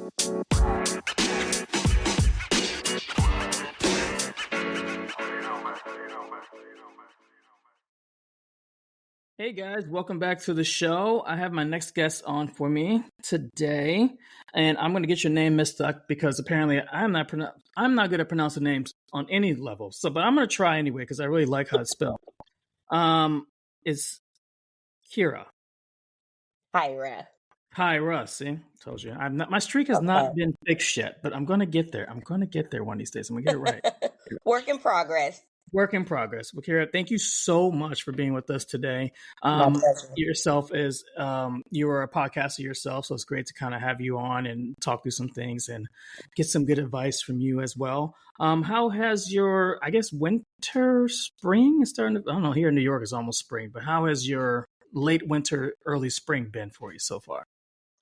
Hey guys, welcome back to the show. I have my next guest on for me today, and I'm going to get your name mistuck because apparently I'm not good at pronouncing names on any level. So, but I'm going to try anyway because I really like how it's spelled. It's Kyra. Kyra. See, told you. My streak has not been fixed yet, but I'm going to get there. I'm going to get there one of these days. I'm going to get it right. Work in progress. Work in progress. Well, Kyra, thank you so much for being with us today. Yourself is you are a podcaster yourself, so it's great to kind of have you on and talk through some things and get some good advice from you as well. How has your, I guess, winter, spring is starting to, I don't know, here in New York it's almost spring, but how has your late winter, early spring been for you so far?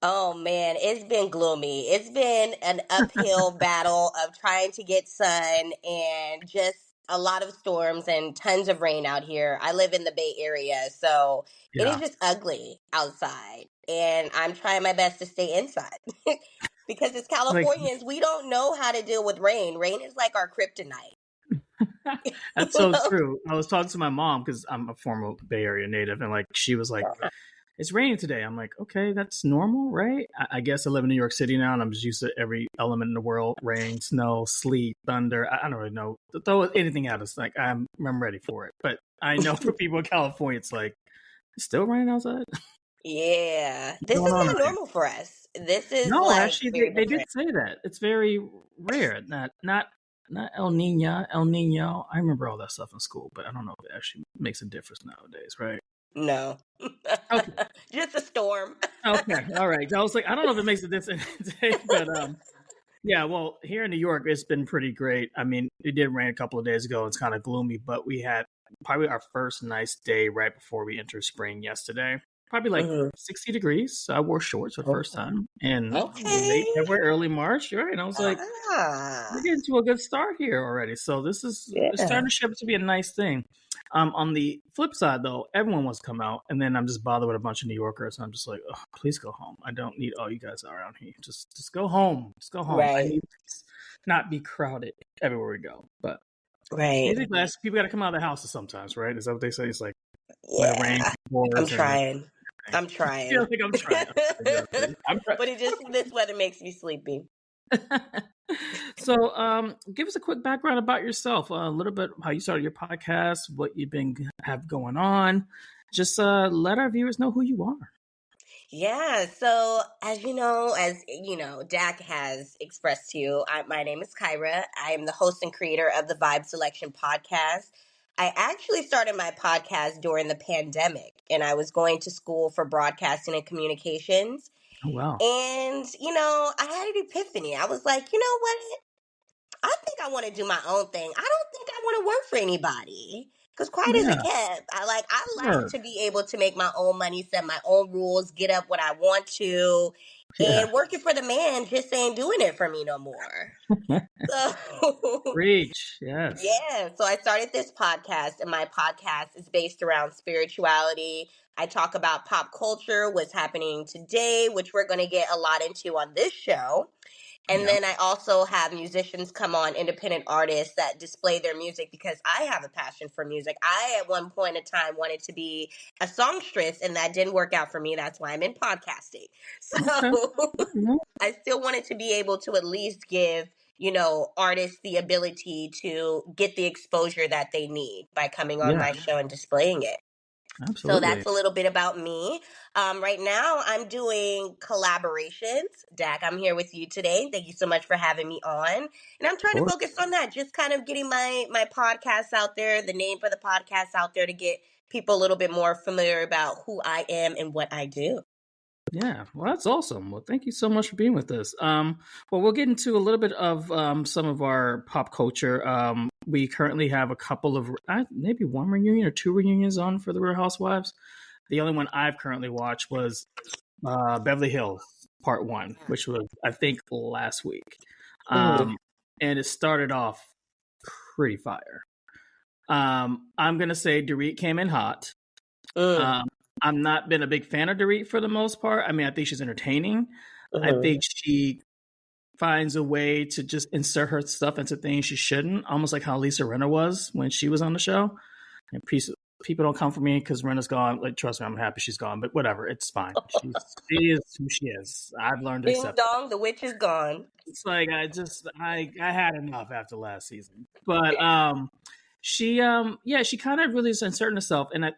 Oh man, it's been gloomy. It's been an uphill battle of trying to get sun and just a lot of storms and tons of rain out here. I live in the Bay Area, so it is just ugly outside. And I'm trying my best to stay inside. Because as Californians, we don't know how to deal with rain. Rain is like our kryptonite. That's so true. I was talking to my mom because I'm a former Bay Area native, and like she was like, it's raining today. I'm like, okay, that's normal, right? I guess I live in New York City now, and I'm just used to every element in the world: rain, snow, sleet, thunder. I don't really know. Throw anything at us, like I'm ready for it. But I know for people in California, it's like, it's still raining outside. Yeah, this is not normal for us. This is actually, they did say that. It's very rare. Not El Nino. I remember all that stuff in school, but I don't know if it actually makes a difference nowadays, right? No. Okay. Just a storm. Okay. All right. I was like, I don't know if it makes a difference today, but yeah, well, here in New York, it's been pretty great. I mean, it did rain a couple of days ago. It's kind of gloomy, but we had probably our first nice day right before we entered spring yesterday. Probably like 60 degrees. So I wore shorts for the first time. And late February, early March, right? And I was like, we're getting to a good start here already. So this is it's starting to shape up to be a nice thing. On the flip side, though, everyone wants to come out, and then I'm just bothered with a bunch of New Yorkers. And I'm just like, oh, please go home. I don't need all you guys around here. Just go home. Just go home. Right. I need to not be crowded everywhere we go. But people got to come out of the houses sometimes, right? Is that what they say? It's like let it rain. I'm trying. I'm trying. I think I'm trying. But this weather makes me sleepy. So, give us a quick background about yourself, a little bit how you started your podcast, what you've been have going on. Just let our viewers know who you are. Yeah. So, as you know, Dak has expressed to you, my name is Kyra. I am the host and creator of the Vibe Selection podcast. I actually started my podcast during the pandemic, and I was going to school for broadcasting and communications. Oh, wow. And, I had an epiphany. I was like, you know what? I think I want to do my own thing. I don't think I want to work for anybody. Because quiet as it kept, I like to be able to make my own money, set my own rules, get up when I want to. And working for the man just ain't doing it for me no more. Reach, yes. Yeah. So I started this podcast, and my podcast is based around spirituality. I talk about pop culture, what's happening today, which we're going to get a lot into on this show. And then I also have musicians come on, independent artists that display their music because I have a passion for music. I, at one point in time, wanted to be a songstress, and that didn't work out for me. That's why I'm in podcasting. So I still wanted to be able to at least give, artists the ability to get the exposure that they need by coming on my show and displaying it. Absolutely. So that's a little bit about me. Right now, I'm doing collaborations. Dak, I'm here with you today. Thank you so much for having me on. And I'm trying to focus on that, just kind of getting my podcast out there, the name for the podcast out there to get people a little bit more familiar about who I am and what I do. Yeah, well, that's awesome. Well, thank you so much for being with us. Well, we'll get into a little bit of some of our pop culture. We currently have a couple of, maybe one reunion or two reunions on for the Real Housewives. The only one I've currently watched was Beverly Hills Part 1, which was, I think, last week. And it started off pretty fire. I'm going to say Dorit came in hot. I'm not been a big fan of Dorit for the most part. I mean, I think she's entertaining. I think she finds a way to just insert her stuff into things she shouldn't, almost like how Lisa Rinna was when she was on the show. And people don't come for me because Rinna's gone. Like, trust me, I'm happy she's gone, but whatever, it's fine. She is who she is. I've learned to Ding accept it. dong, the witch is gone. It's like I had enough after last season. But she kind of really is inserting herself, and I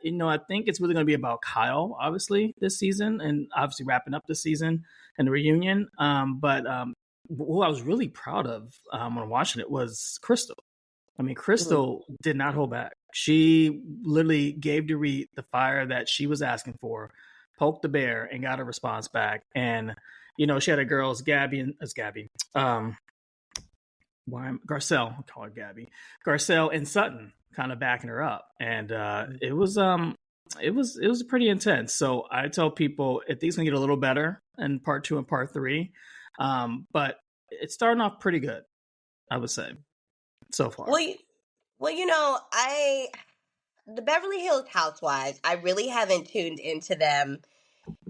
think it's really going to be about Kyle, obviously, this season, and obviously wrapping up this season and the reunion. But who I was really proud of when watching it was Crystal. I mean, Crystal did not hold back. She literally gave Dorit the fire that she was asking for, poked the bear, and got a response back. And she had her girls, Garcelle, I'll call her Gabby, Garcelle and Sutton kind of backing her up. And it was pretty intense. So I tell people if these can get a little better in part 2 and part 3. But it's starting off pretty good, I would say, so far. Well, the Beverly Hills Housewives, I really haven't tuned into them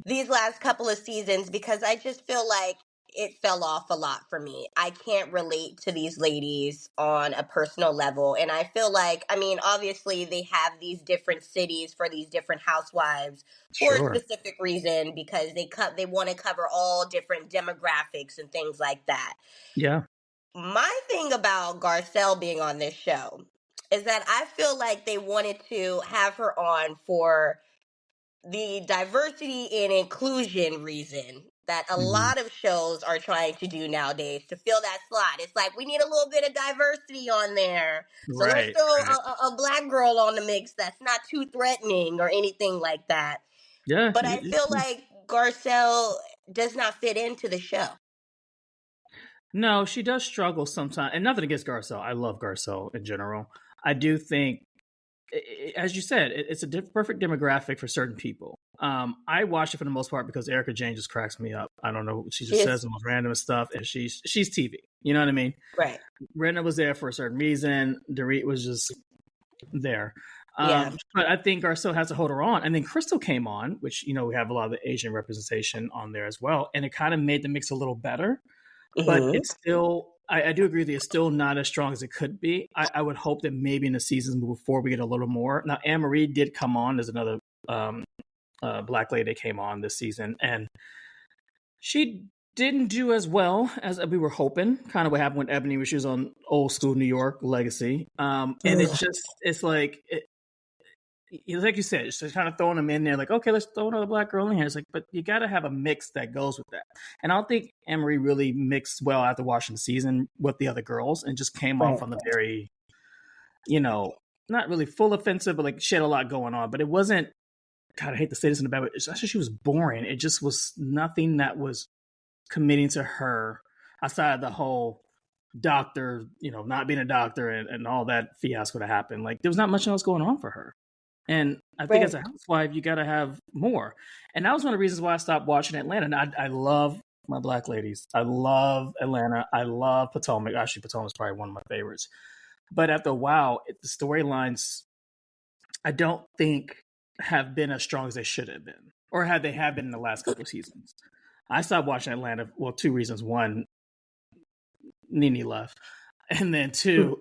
these last couple of seasons because I just feel like it fell off a lot for me. I can't relate to these ladies on a personal level. And I feel like, obviously they have these different cities for these different housewives for a specific reason because they want to cover all different demographics and things like that. Yeah. My thing about Garcelle being on this show is that I feel like they wanted to have her on for the diversity and inclusion reason that a lot of shows are trying to do nowadays to fill that slot. It's like, we need a little bit of diversity on there. So let's throw a black girl on the mix that's not too threatening or anything like that. Yeah. But I feel like Garcelle does not fit into the show. No, she does struggle sometimes. And nothing against Garcelle. I love Garcelle in general. I do think, as you said, it's a perfect demographic for certain people. I watch it for the most part because Erica Jane just cracks me up. I don't know. She just says the most random stuff, and she's TV. You know what I mean? Right. Brenna was there for a certain reason. Dorit was just there. But I think Garcelle has to hold her on. And then Crystal came on, which, we have a lot of the Asian representation on there as well. And it kind of made the mix a little better. But it's still, I do agree that it's still not as strong as it could be. I would hope that maybe in the seasons before we get a little more. Now, Anne-Marie did come on. There's another black lady that came on this season. And she didn't do as well as we were hoping. Kind of what happened with Ebony when she was on Old School New York Legacy. And it's like you said, just kind of throwing them in there like, okay, let's throw another black girl in here. It's like, but you got to have a mix that goes with that. And I don't think Anne-Marie really mixed well after watching the season with the other girls and just came off on the very, not really full offensive, but like she had a lot going on. But it wasn't, God, I hate to say this in the bad way, it's actually she was boring. It just was nothing that was committing to her outside of the whole doctor, not being a doctor and all that fiasco that happened. Like there was not much else going on for her. And I think as a housewife, you got to have more. And that was one of the reasons why I stopped watching Atlanta. And I love my black ladies. I love Atlanta. I love Potomac. Actually, Potomac's probably one of my favorites. But after a while, the storylines, I don't think have been as strong as they should have been. Or they have been in the last couple of seasons. I stopped watching Atlanta. Well, 2 reasons. 1, Nene left. And then 2,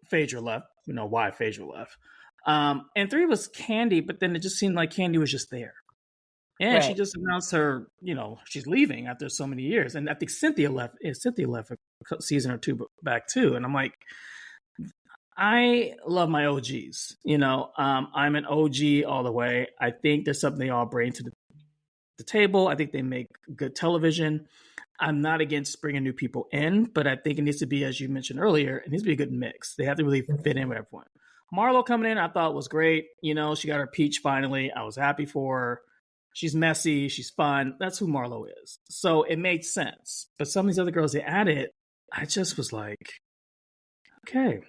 Phaedra left. We know why Phaedra left. And 3 was Candy, but then it just seemed like Candy was just there. And she just announced her, she's leaving after so many years. And I think Cynthia left a season or 2 back too. And I'm like, I love my OGs. I'm an OG all the way. I think there's something they all bring to the table. I think they make good television. I'm not against bringing new people in, but I think it needs to be, as you mentioned earlier, it needs to be a good mix. They have to really fit in with everyone. Marlo coming in, I thought was great. She got her peach finally. I was happy for her. She's messy. She's fun. That's who Marlo is. So it made sense. But some of these other girls they added, I just was like, okay,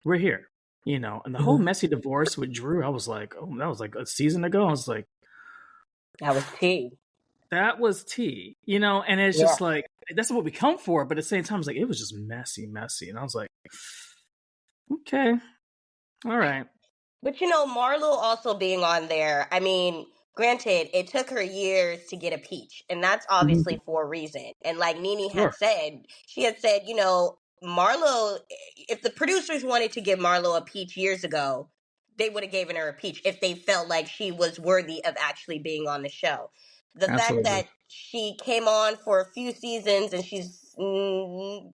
we're here. And the whole messy divorce with Drew, I was like, oh, that was like a season ago. I was like, that was tea. That was tea. And it's just like, that's what we come for. But at the same time, I was like, it was just messy. And I was like, okay. All right. But Marlo also being on there, granted, it took her years to get a peach, and that's Mhm. obviously for a reason. And like Nene Sure. she had said, Marlo, if the producers wanted to give Marlo a peach years ago, they would have given her a peach if they felt like she was worthy of actually being on the show. The fact Absolutely. that she came on for a few seasons and she's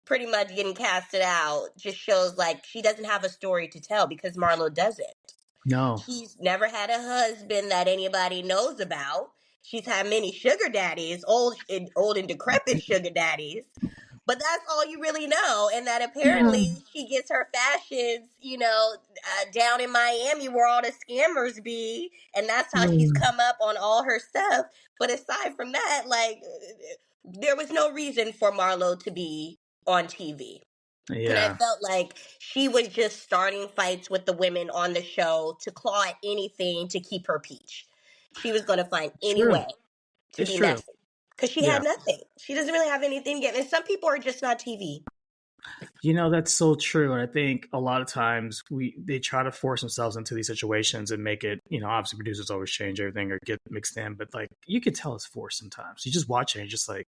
pretty much getting casted out just shows like she doesn't have a story to tell because Marlo doesn't. No. She's never had a husband that anybody knows about. She's had many sugar daddies, old and decrepit sugar daddies, but that's all you really know. And that Yeah. apparently she gets her fashions, down in Miami where all the scammers be, and that's how she's Mm. come up on all her stuff. But aside from that, like, there was no reason for Marlo to be on TV. And I Yeah. felt like she was just starting fights with the women on the show to claw at anything to keep her peach. She was going to find It's any true. way to It's be true. messy because she Yeah. had nothing. She doesn't really have anything to give. And some people are just not TV. That's so true. And I think a lot of times they try to force themselves into these situations and make it, obviously producers always change everything or get mixed in, but like you could tell it's forced sometimes. You just watch it and you're just like,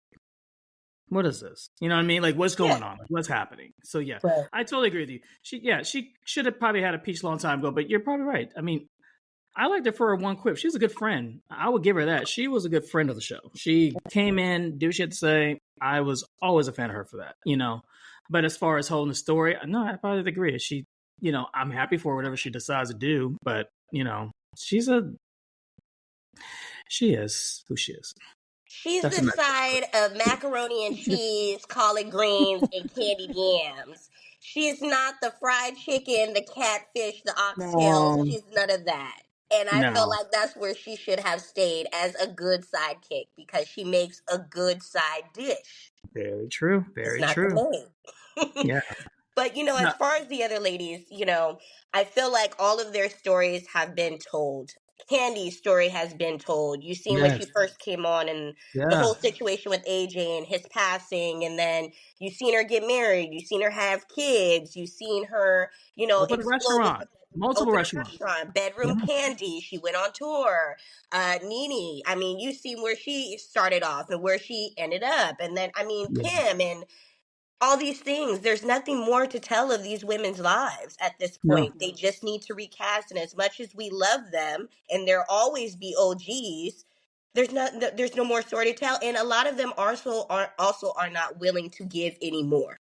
what is this? You know what I mean? Like what's Yeah. going on? Like, what's happening? So yeah, Right. I totally agree with you. She should have probably had a peach a long time ago, but you're probably right. I mean, I liked her for her one quip. She was a good friend. I would give her that. She was a good friend of the show. She came in, do what she had to say. I was always a fan of her for that. But as far as holding the story, no, I probably agree. I'm happy for whatever she decides to do, but she's she is who she is. She's That's the a mess. side of macaroni and cheese, collard greens, and candied yams. She's not the fried chicken, the catfish, the oxtails. No, She's none of that. And I feel no. like that's where she should have stayed as a good sidekick because she makes a good side dish. Very true. It's Very not the true. main. Yeah. But as No, far as the other ladies, I feel like all of their stories have been told. Candy's story has been told. You seen when she yes. first came on and the Yeah. whole situation with AJ and his passing, and then you seen her get married, you seen her have kids, you seen her, Open a explode with restaurant. Multiple open a restaurants. restaurant, Yeah. bedroom Candy. She went on tour. Nene, I mean, you seen where she started off and where she ended up, and then Yeah. Kim and all these things. There's nothing more to tell of these women's lives at this No. point. They just need to recast, and as much as we love them, and they'll always be OGs, there's no more story to tell, and a lot of them are not willing to give anymore.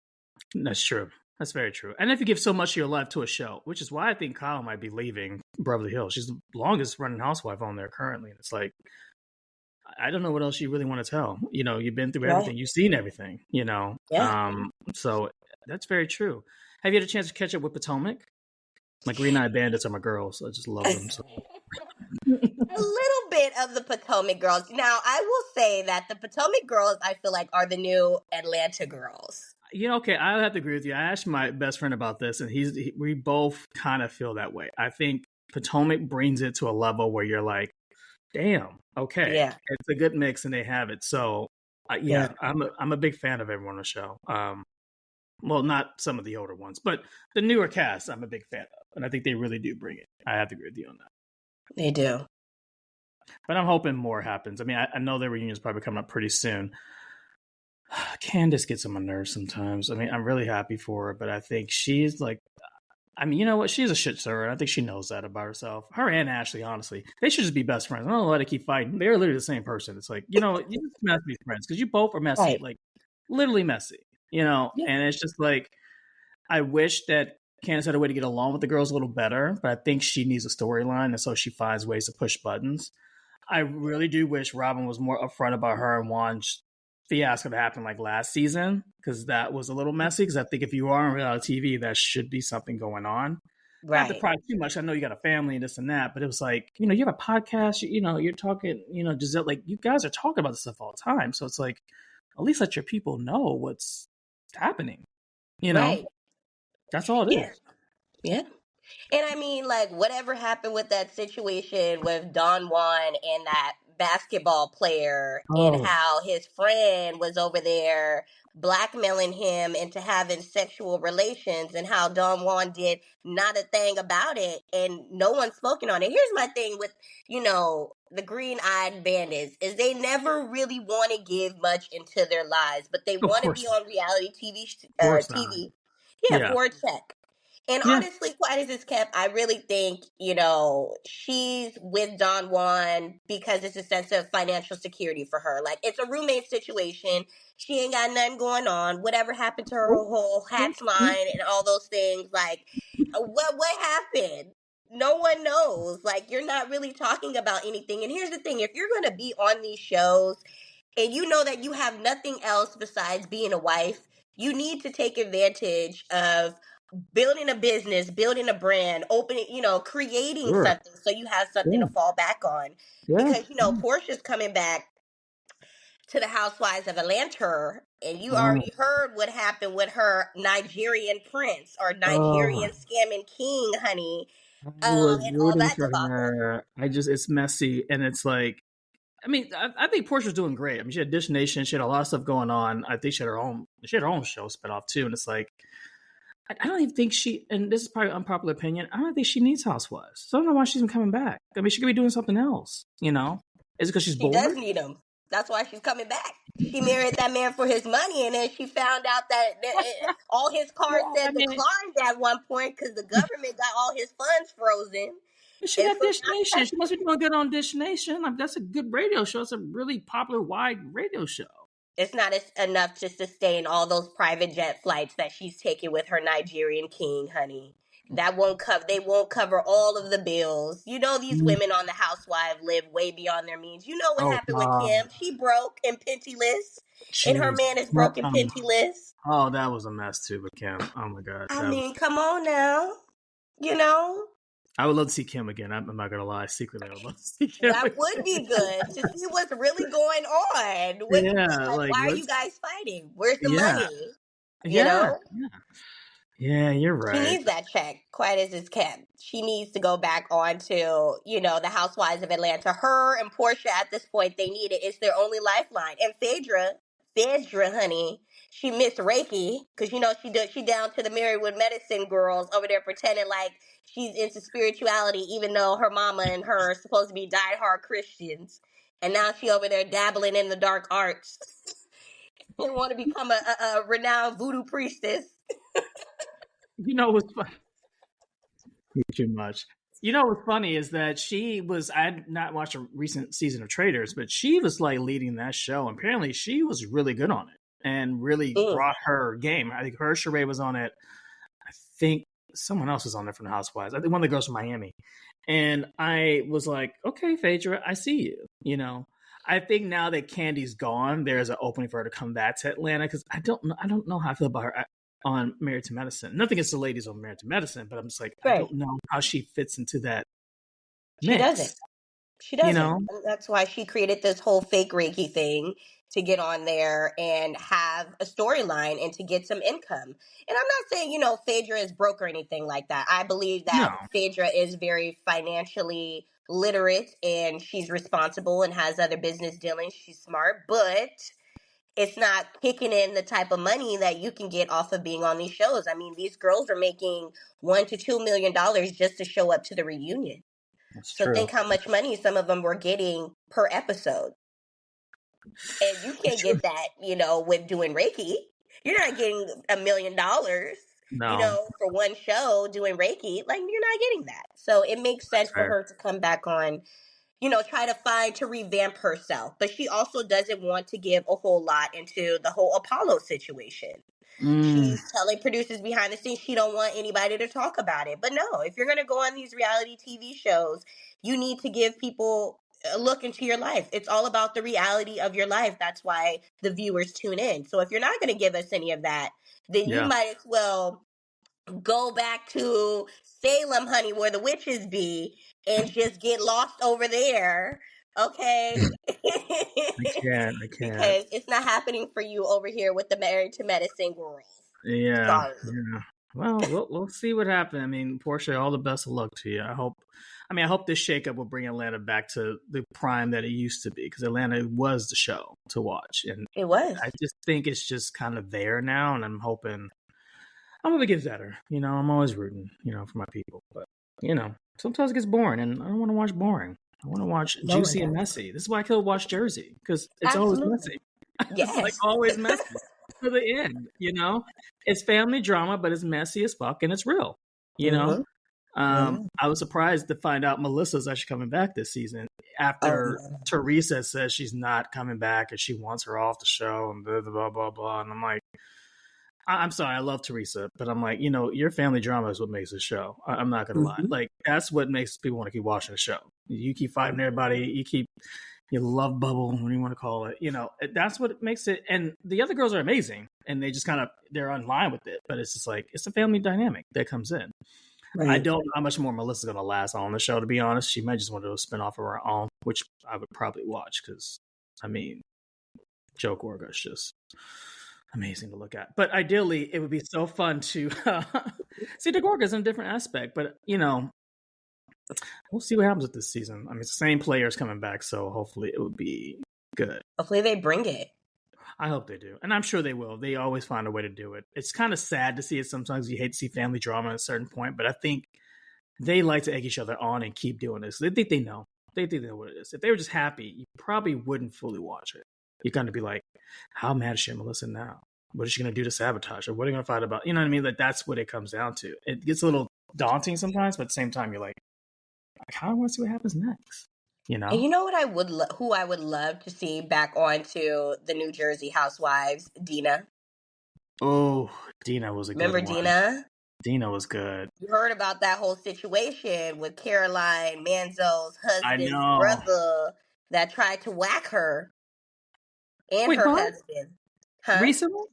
That's true. That's very true. And if you give so much of your life to a show, which is why I think Kyle might be leaving Beverly Hills. She's the longest running housewife on there currently. And it's like, I don't know what else you really want to tell. You've been through Right? everything. You've seen everything. Yeah. So that's very true. Have you had a chance to catch up with Potomac? My Green Eye Bandits are my girls. I just love them. So. A little bit of the Potomac girls. Now, I will say that the Potomac girls, I feel like, are the new Atlanta girls. Okay, I have to agree with you. I asked my best friend about this, and we both kind of feel that way. I think Potomac brings it to a level where you're like, damn, okay, Yeah. it's a good mix, and they have it. So, Yeah. I'm a big fan of everyone on the show. Well, not some of the older ones, but the newer cast, I'm a big fan of, and I think they really do bring it. I have to agree with you on that. They do. But I'm hoping more happens. I mean, I know their reunion's probably coming up pretty soon. Candace gets on my nerves sometimes. I mean, I'm really happy for her, but I think she's like, you know what? She's a shit stirrer. And I think she knows that about herself. Her and Ashley, honestly, they should just be best friends. I don't know why they keep fighting. They're literally the same person. It's like, you just have to be friends because you both are messy, Right. like literally messy, Yeah. and it's just like, I wish that Candace had a way to get along with the girls a little better, but I think she needs a storyline. And so she finds ways to push buttons. I really do wish Robin was more upfront about her and Juan's fiasco that happened like last season, because that was a little messy. Because I think if you are on reality TV, that should be something going on. Not to Right. pry too much. I know you got a family and this and that, but it was like, you have a podcast, you're talking, Giselle, like you guys are talking about this stuff all the time. So it's like, at least let your people know what's happening. Right. That's all it Yeah. is. Yeah. And I mean, like, whatever happened with that situation with Don Juan and that basketball player, and Oh, how his friend was over there blackmailing him into having sexual relations, and how Don Juan did not a thing about it, and no one's spoken on it. Here's my thing with, the green-eyed bandits is they never really want to give much into their lives, but they Of want to be course not. on reality Of course not. TV, yeah, Yeah. for a check. And Yeah. honestly, quiet as it's kept, I really think, she's with Don Juan because it's a sense of financial security for her. Like, it's a roommate situation. She ain't got nothing going on. Whatever happened to her Nope. whole Nope. hats Nope. line and all those things, like, what happened? No one knows. Like, you're not really talking about anything. And here's the thing, if you're going to be on these shows and you know that you have nothing else besides being a wife, you need to take advantage of building a business, building a brand, opening, creating Sure. something so you have something to Yeah. fall back on. Yeah. Because, Portia's coming back to the Housewives of Atlanta, and you Um, already heard what happened with her Nigerian prince or oh, Nigerian scamming king, honey, I was and all rooting that for debacle. her. It's messy, and it's like, I mean, I think Portia's doing great. I mean, she had Dish Nation, she had a lot of stuff going on. I think she had her own show spin off too, and it's like, I don't even think and this is probably an unpopular opinion, I don't think she needs Housewives. So I don't know why she's even coming back. I mean, she could be doing something else, you know? Is it because she's She does bored? need him. That's why she's coming back. She married that man for his money, and then she found out that all his cards Well, I said mean, declined at one point because the government got all his funds frozen. she And got so Dish now Nation. She must be doing good on Dish Nation. Like, that's a good radio show. It's a really popular, wide radio show. it's not enough to sustain all those private jet flights that she's taking with her Nigerian king, honey. That won't cover. They won't cover all of the bills. You know these Mm. women on the Housewife live way beyond their means. You know what Oh, happened with God. Kim? She broke and pentyless, and her Jeez. man is broke and pentyless. Oh, that was a mess too with Kim. Oh my god, I that was. mean, come on now. You know, I would love to see Kim again. I'm not gonna lie. Secretly, I would love to see Kim that would again. be good to see what's really going on. Yeah, Like, like why are you what's. guys fighting? Where's the Yeah, money? You yeah, know? yeah. Yeah, you're She right. needs that check, quiet as it's kept. She needs to go back on to, the Housewives of Atlanta. Her and Portia at this point, they need it. It's their only lifeline. And Phaedra, honey, she missed Reiki because she down to the Married with Medicine girls over there pretending like she's into spirituality, even though her mama and her are supposed to be diehard Christians. And now she over there dabbling in the dark arts and want to become a renowned voodoo priestess. You know what's funny? Too much. You know what's funny is that she was. I had not watched a recent season of Traders, but she was like leading that show. And apparently, she was really good on it and really Mm. brought her game. I think her Sheree was on it. I think someone else was on there from the Housewives. I think one of the girls from Miami. And I was like, okay, Phaedra, I see you. I think now that Candy's gone, there's an opening for her to come back to Atlanta because I don't know how I feel about her on Married to Medicine. Nothing against the ladies on Married to Medicine, but I'm just like, I Right. don't know how she fits into that She doesn't. mix. She You doesn't. know? And that's why she created this whole fake Reiki thing to get on there and have a storyline and to get some income. And I'm not saying, Phaedra is broke or anything like that. I believe No. that Phaedra is very financially literate and she's responsible and has other business dealings. She's smart, but it's not kicking in the type of money that you can get off of being on these shows. I mean, these girls are making $1 to $2 million just to show up to the reunion. That's So true. think how much money some of them were getting per episode. And you It's can't true. get that, with doing Reiki. You're not getting $1 million, No. for one show doing Reiki. Like, you're not getting that. So it makes That's sense for fair. her to come back on, try to revamp herself. But she also doesn't want to give a whole lot into the whole Apollo situation. Mm, She's telling producers behind the scenes she don't want anybody to talk about it. But no, if you're going to go on these reality TV shows, you need to give people a look into your life. It's all about the reality of your life. That's why the viewers tune in. So if you're not going to give us any of that, then you yeah. might as well go back to Salem, honey, where the witches be, and just get lost over there. Okay? I can't. I can't. Because it's not happening for you over here with the Married to Medicine girls. Yeah. Sorry. Yeah. Well, we'll see what happens. I mean, Portia, all the best of luck to you. I hope this shakeup will bring Atlanta back to the prime that it used to be because Atlanta was the show to watch, and It was. I just think it's just kind of there now, and I'm hoping it gets better. I'm always rooting, for my people, but sometimes it gets boring, and I don't want to watch boring. I want to watch No one Juicy and does. Messy. This is why I could watch Jersey, because it's always Absolutely. messy. It's like Yes. always messy to the end. It's family drama, but it's messy as fuck and it's real. You know, Mm-hmm. Yeah. I was surprised to find out Melissa's actually coming back this season Oh, after yeah. Teresa says she's not coming back and she wants her off the show and blah blah blah blah. And I'm like, I'm sorry, I love Teresa, but I'm like, your family drama is what makes the show. I'm not gonna lie, Mm-hmm. like that's what makes people want to keep watching the show. You keep fighting everybody, you keep your love bubble, what do you want to call it? That's what makes it. And the other girls are amazing, and they just they're in line with it. But it's just like it's a family dynamic that comes in. I Right. don't know how much more Melissa's gonna last on the show. To be honest, she might just want to do a spin off of her own, which I would probably watch because I mean, Joe Gorga is just amazing to look at. But ideally, it would be so fun to see the Gorgas in a different aspect. But we'll see what happens with this season. I mean, it's the same players coming back, so hopefully it would be good. Hopefully they bring it. I hope they do. And I'm sure they will. They always find a way to do it. It's kind of sad to see it sometimes. You hate to see family drama at a certain point, but I think they like to egg each other on and keep doing this. They think they know. They think they know what it is. If they were just happy, you probably wouldn't fully watch it. You're going to be like, how mad is she at Melissa now? What is she going to do to sabotage her? What are they going to fight about? You know what I mean? Like, that's what it comes down to. It gets a little daunting sometimes, but at the same time, you're like, I kind of want to see what happens next. And you know what who I would love to see back onto the New Jersey Housewives? Dina. Oh, Dina was a good Remember one. Dina? Dina was good. You heard about that whole situation with Caroline Manzo's I husband's know. brother that tried to whack her and Wait, her what? husband. Huh? Recently?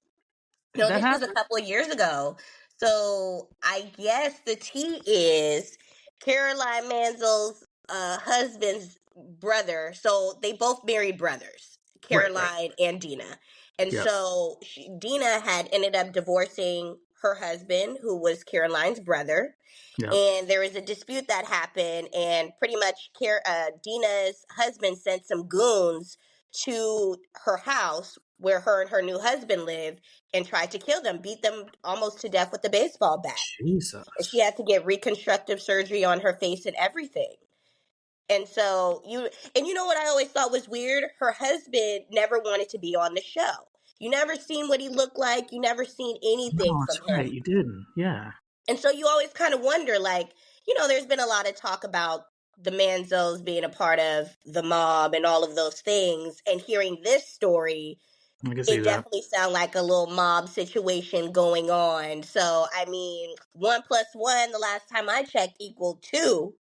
No, That this was a happened? couple of years ago. So I guess the tea is Caroline Manzo's husband's brother. So they both married brothers, Right, right. Caroline and Dina. And Yep. so Dina had ended up divorcing her husband, who was Caroline's brother. Yep. And there was a dispute that happened, and pretty much Dina's husband sent some goons to her house where her and her new husband live and tried to kill them, beat them almost to death with a baseball bat. And she Jesus. had to get reconstructive surgery on her face and everything. And so you know what I always thought was weird? Her husband never wanted to be on the show. You never seen what he looked like. You never seen anything No, from that's right. him. You didn't. Yeah. And so you always kind of wonder, like, there's been a lot of talk about the Manzos being a part of the mob and all of those things. And hearing this story, I can see it that. definitely sounds like a little mob situation going on. So, I mean, 1+1, the last time I checked, equaled 2.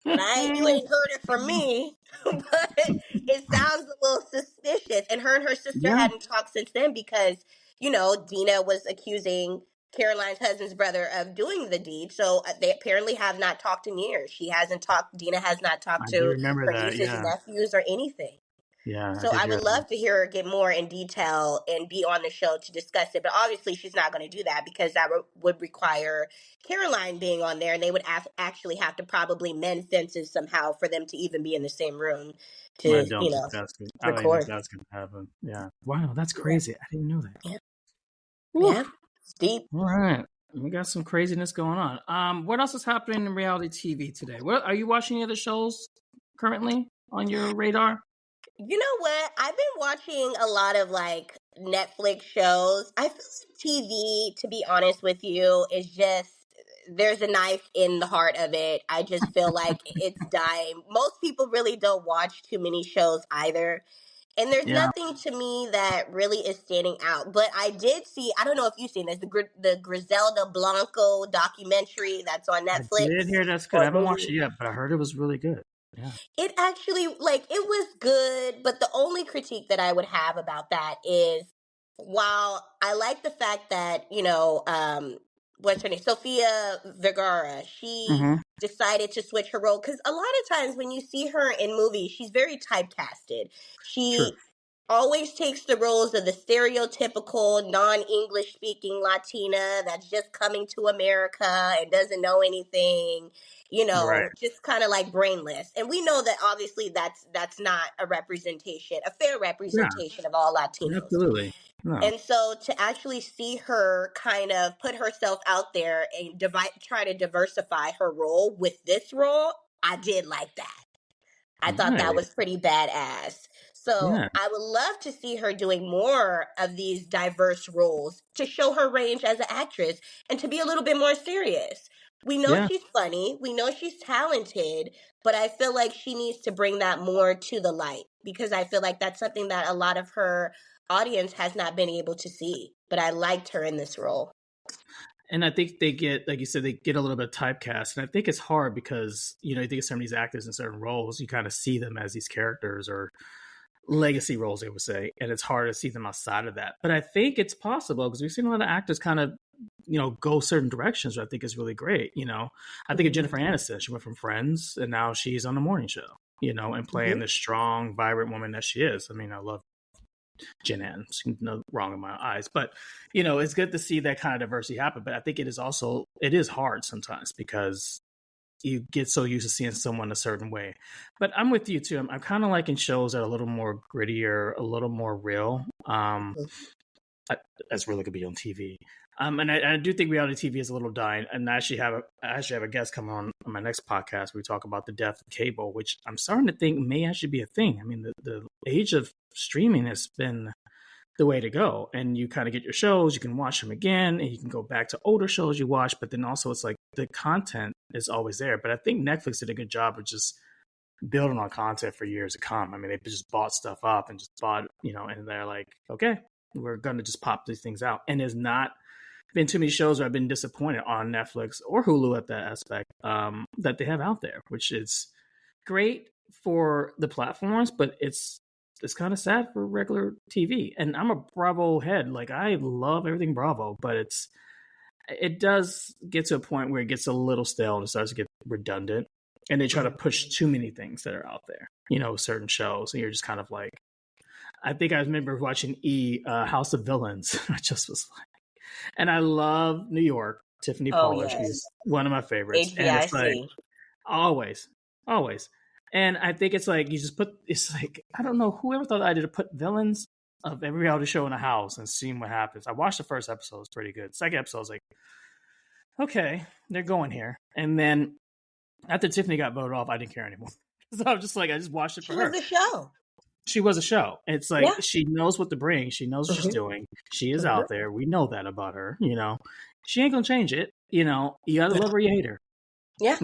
But you ain't heard it from me. But it sounds a little suspicious. And her sister Yeah. hadn't talked since then because, Dina was accusing Caroline's husband's brother of doing the deed. So they apparently have not talked in years. Dina has not talked I do to remember her that. nieces, Yeah. nephews, or anything. Yeah, I So did I hear would that. love to hear her get more in detail and be on the show to discuss it. But obviously, she's not going to do that because that would require Caroline being on there, and they would actually have to probably mend fences somehow for them to even be in the same room I to, don't think that's good. I don't even think record. that's going to happen. Yeah. Wow, that's Yeah, crazy. I didn't know that. yeah, yeah. Oof. It's deep. All right. We got some craziness going on. What else is happening in reality TV today? What are you watching any other shows currently on your radar? You know what? I've been watching a lot of like Netflix shows. I feel like TV, to be honest with you, is just there's a knife in the heart of it. I just feel like it's dying. Most people really don't watch too many shows either. And there's Yeah, nothing to me that really is standing out. But I did see, I don't know if you've seen this, the Griselda Blanco documentary that's on I did Netflix hear that's good. I or haven't watched movie. it yet, but I heard it was really good. Yeah. It actually, like, it was good, but the only critique that I would have about that is while I like the fact that, what's her name? Sofia Vergara, she Mm-hmm. decided to switch her role because a lot of times when you see her in movies, she's very typecasted. True. She always takes the roles of the stereotypical non-English speaking Latina that's just coming to America and doesn't know anything, Right. just kind of like brainless. And we know that obviously that's not a fair Yeah, representation of all Latinos. absolutely. No, And so to actually see her kind of put herself out there and try to diversify her role with this role, I did like that. I thought that Right. was pretty badass. So Yeah. I would love to see her doing more of these diverse roles to show her range as an actress and to be a little bit more serious. We know Yeah. she's funny, we know she's talented, but I feel like she needs to bring that more to the light because I feel like that's something that a lot of her audience has not been able to see. But I liked her in this role. And I think they get, like you said, they get a little bit typecast. And I think it's hard because, you think of some of these actors in certain roles, you kind of see them as these characters or legacy roles, they would say. And it's hard to see them outside of that. But I think it's possible because we've seen a lot of actors kind of, go certain directions, which I think is really great. I think of Jennifer Aniston. She went from Friends and now she's on the morning show, and playing Mhm. this strong, vibrant woman that she is. I mean, I love Jen Ann. No wrong in my eyes, but it's good to see that kind of diversity happen. But I think it is hard sometimes because you get so used to seeing someone a certain way. But I'm with you too. I'm kind of liking shows that are a little more grittier, a little more real. That's really going to be on TV. And I do think reality TV is a little dying. And I actually have a guest coming on my next podcast where we talk about the death of cable, which I'm starting to think may actually be a thing. I mean, the age of streaming has been the way to go. And you kind of get your shows, you can watch them again, and you can go back to older shows you watch. But then also it's like the content is always there. But I think Netflix did a good job of just building on content for years to come. I mean, they just bought stuff up and just bought, and they're like, okay, we're going to just pop these things out. And there's not been too many shows where I've been disappointed on Netflix or Hulu at that aspect that they have out there, which is great for the platforms, but it's kind of sad for regular TV. And I'm a Bravo head. Like I love everything Bravo, but it does get to a point where it gets a little stale and it starts to get redundant. And they try to push too many things that are out there, certain shows. And you're just kind of like, I think I remember watching House of Villains. I just was like, and I love New York. Tiffany Oh, Pollard, she's yes. one of my favorites. And it's like, HBIC. always, always. And I think it's like, it's like, I don't know, whoever thought I did to put villains of every reality show in a house and seeing what happens. I watched the first episode, it's pretty good. Second episode, I was like, okay, they're going here. And then after Tiffany got voted off, I didn't care anymore. So I was just like, I just watched it for She her. was a show. She was a show. It's like Yeah. she knows what to bring. She knows what she's doing. She is out there. We know that about her. She ain't gonna change it. You gotta love her, you hate her. Yeah.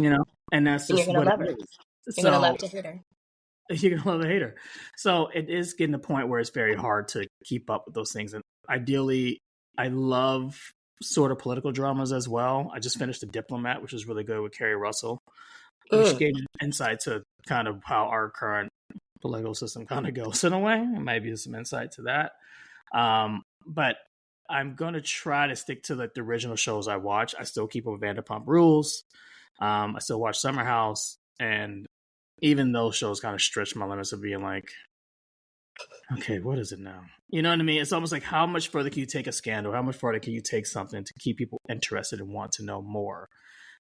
And that's And just you're gonna what love it her. is. You're gonna love to hit her. You're gonna love to hate her. So it is getting to the point where it's very hard to keep up with those things. And ideally, I love sort of political dramas as well. I just finished The Diplomat, which is really good with Kerry Russell, which gave me insight to kind of how our current political system kind of goes in a way. It might be some insight to that. But I'm going to try to stick to the original shows I watch. I still keep up with Vanderpump Rules. I still watch Summer House. And even those shows kind of stretch my limits of being like, okay, what is it now? You know what I mean? It's almost like, how much further can you take a scandal? How much further can you take something to keep people interested and want to know more?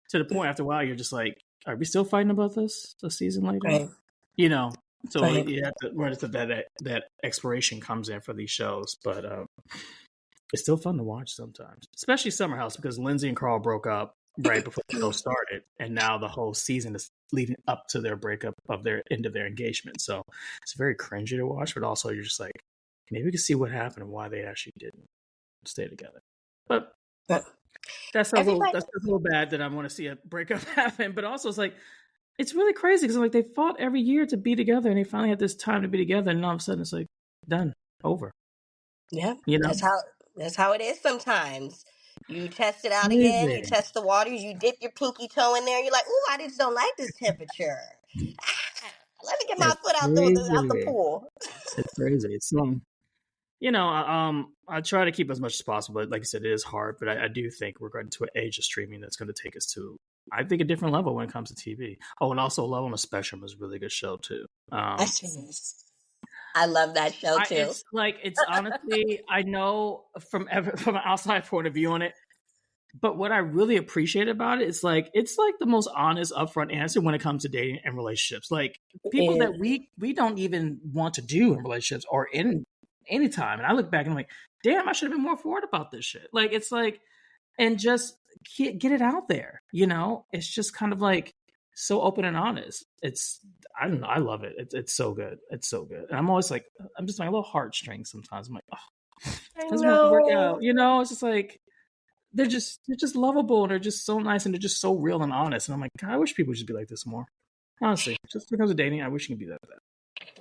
To the point after a while, you're just like, are we still fighting about this a season later? Right. So Right. you have to run into that exploration comes in for these shows. But it's still fun to watch sometimes, especially Summer House, because Lindsay and Carl broke up right before the show started. And now the whole season is leading up to their breakup of their end of their engagement. So it's very cringy to watch, but also you're just like, maybe we can see what happened and why they actually didn't stay together. But that's a little bad that I want to see a breakup happen. But also it's like, it's really crazy because like they fought every year to be together and they finally had this time to be together. And all of a sudden it's like, done, over. Yeah. That's how it is sometimes. You test it out Crazy. again, you test the waters, you dip your pinky toe in there, you're like, ooh, I just don't like this temperature. Let me get my foot out the pool. It's crazy. It's I try to keep as much as possible. But like I said, it is hard, but I do think we're going to an age of streaming that's going to take us to, I think, a different level when it comes to TV. Oh, and also Love on the Spectrum is a really good show too. I love that show too. It's honestly, I know from an outside point of view on it, but what I really appreciate about it is it's the most honest, upfront answer when it comes to dating and relationships. Like people that we don't even want to do in relationships or in any time. And I look back and I'm like, damn, I should have been more forward about this shit. And just get it out there. It's just kind of like, so open and honest. I don't know, I love it. It's so good. It's so good. And I'm always like, I'm just my little heartstrings sometimes. I'm like, oh, I doesn't work know. out. It's just like they're just lovable and they're just so nice and they're just so real and honest. And I'm like, God, I wish people should be like this more. Honestly, just because of dating, I wish you could be that.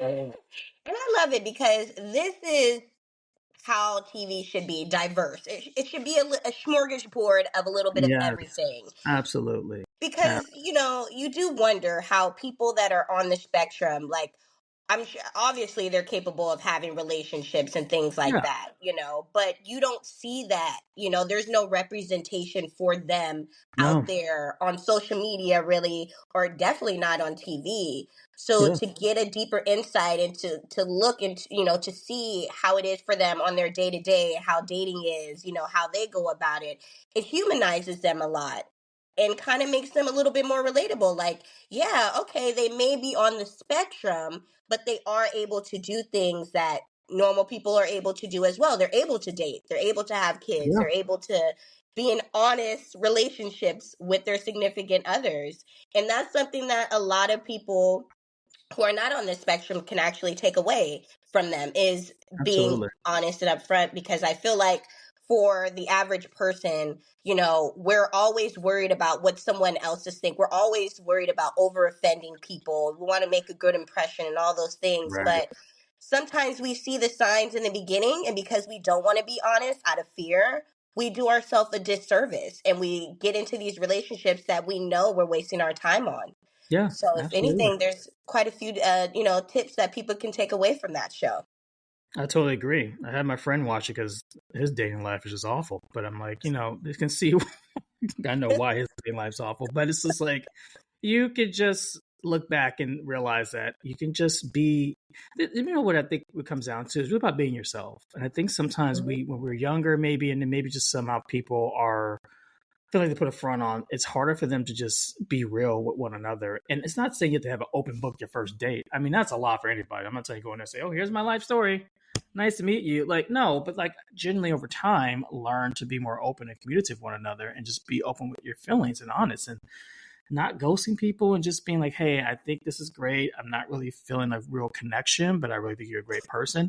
And I love it because this is how TV should be diverse. It should be a smorgasbord of a little bit of Yes, everything. absolutely. Because, you do wonder how people that are on the spectrum, like, I'm sure, obviously, they're capable of having relationships and things like Yeah, that, but you don't see that, there's no representation for them out no, there on social media, really, or definitely not on TV. So yeah, to get a deeper insight into to look into, to see how it is for them on their day to day, how dating is, how they go about it, it humanizes them a lot and kind of makes them a little bit more relatable. Like, yeah, okay, they may be on the spectrum, but they are able to do things that normal people are able to do as well. They're able to date, they're able to have kids, yeah, they're able to be in honest relationships with their significant others. And that's something that a lot of people who are not on the spectrum can actually take away from them, is being absolutely. honest and upfront. Because I feel like for the average person, we're always worried about what someone else is think. We're always worried about over offending people. We want to make a good impression and all those things. Right. But sometimes we see the signs in the beginning, and because we don't want to be honest out of fear, we do ourselves a disservice and we get into these relationships that we know we're wasting our time on. Yeah, So if absolutely. anything, there's quite a few, tips that people can take away from that show. I totally agree. I had my friend watch it because his dating life is just awful. But I'm like, you can see, I know why his dating life's awful. But it's just like, you could just look back and realize that you can just be, what I think it comes down to is really about being yourself. And I think sometimes Mhm. when we're younger, maybe, and then maybe just somehow people feel like they put a front on, it's harder for them to just be real with one another. And it's not saying you have to have an open book your first date. I mean, that's a lot for anybody. I'm not saying go in there and say, oh, here's my life story. Nice to meet you. Like, no, but like generally over time, learn to be more open and communicative with one another and just be open with your feelings and honest and not ghosting people and just being like, hey, I think this is great. I'm not really feeling a real connection, but I really think you're a great person.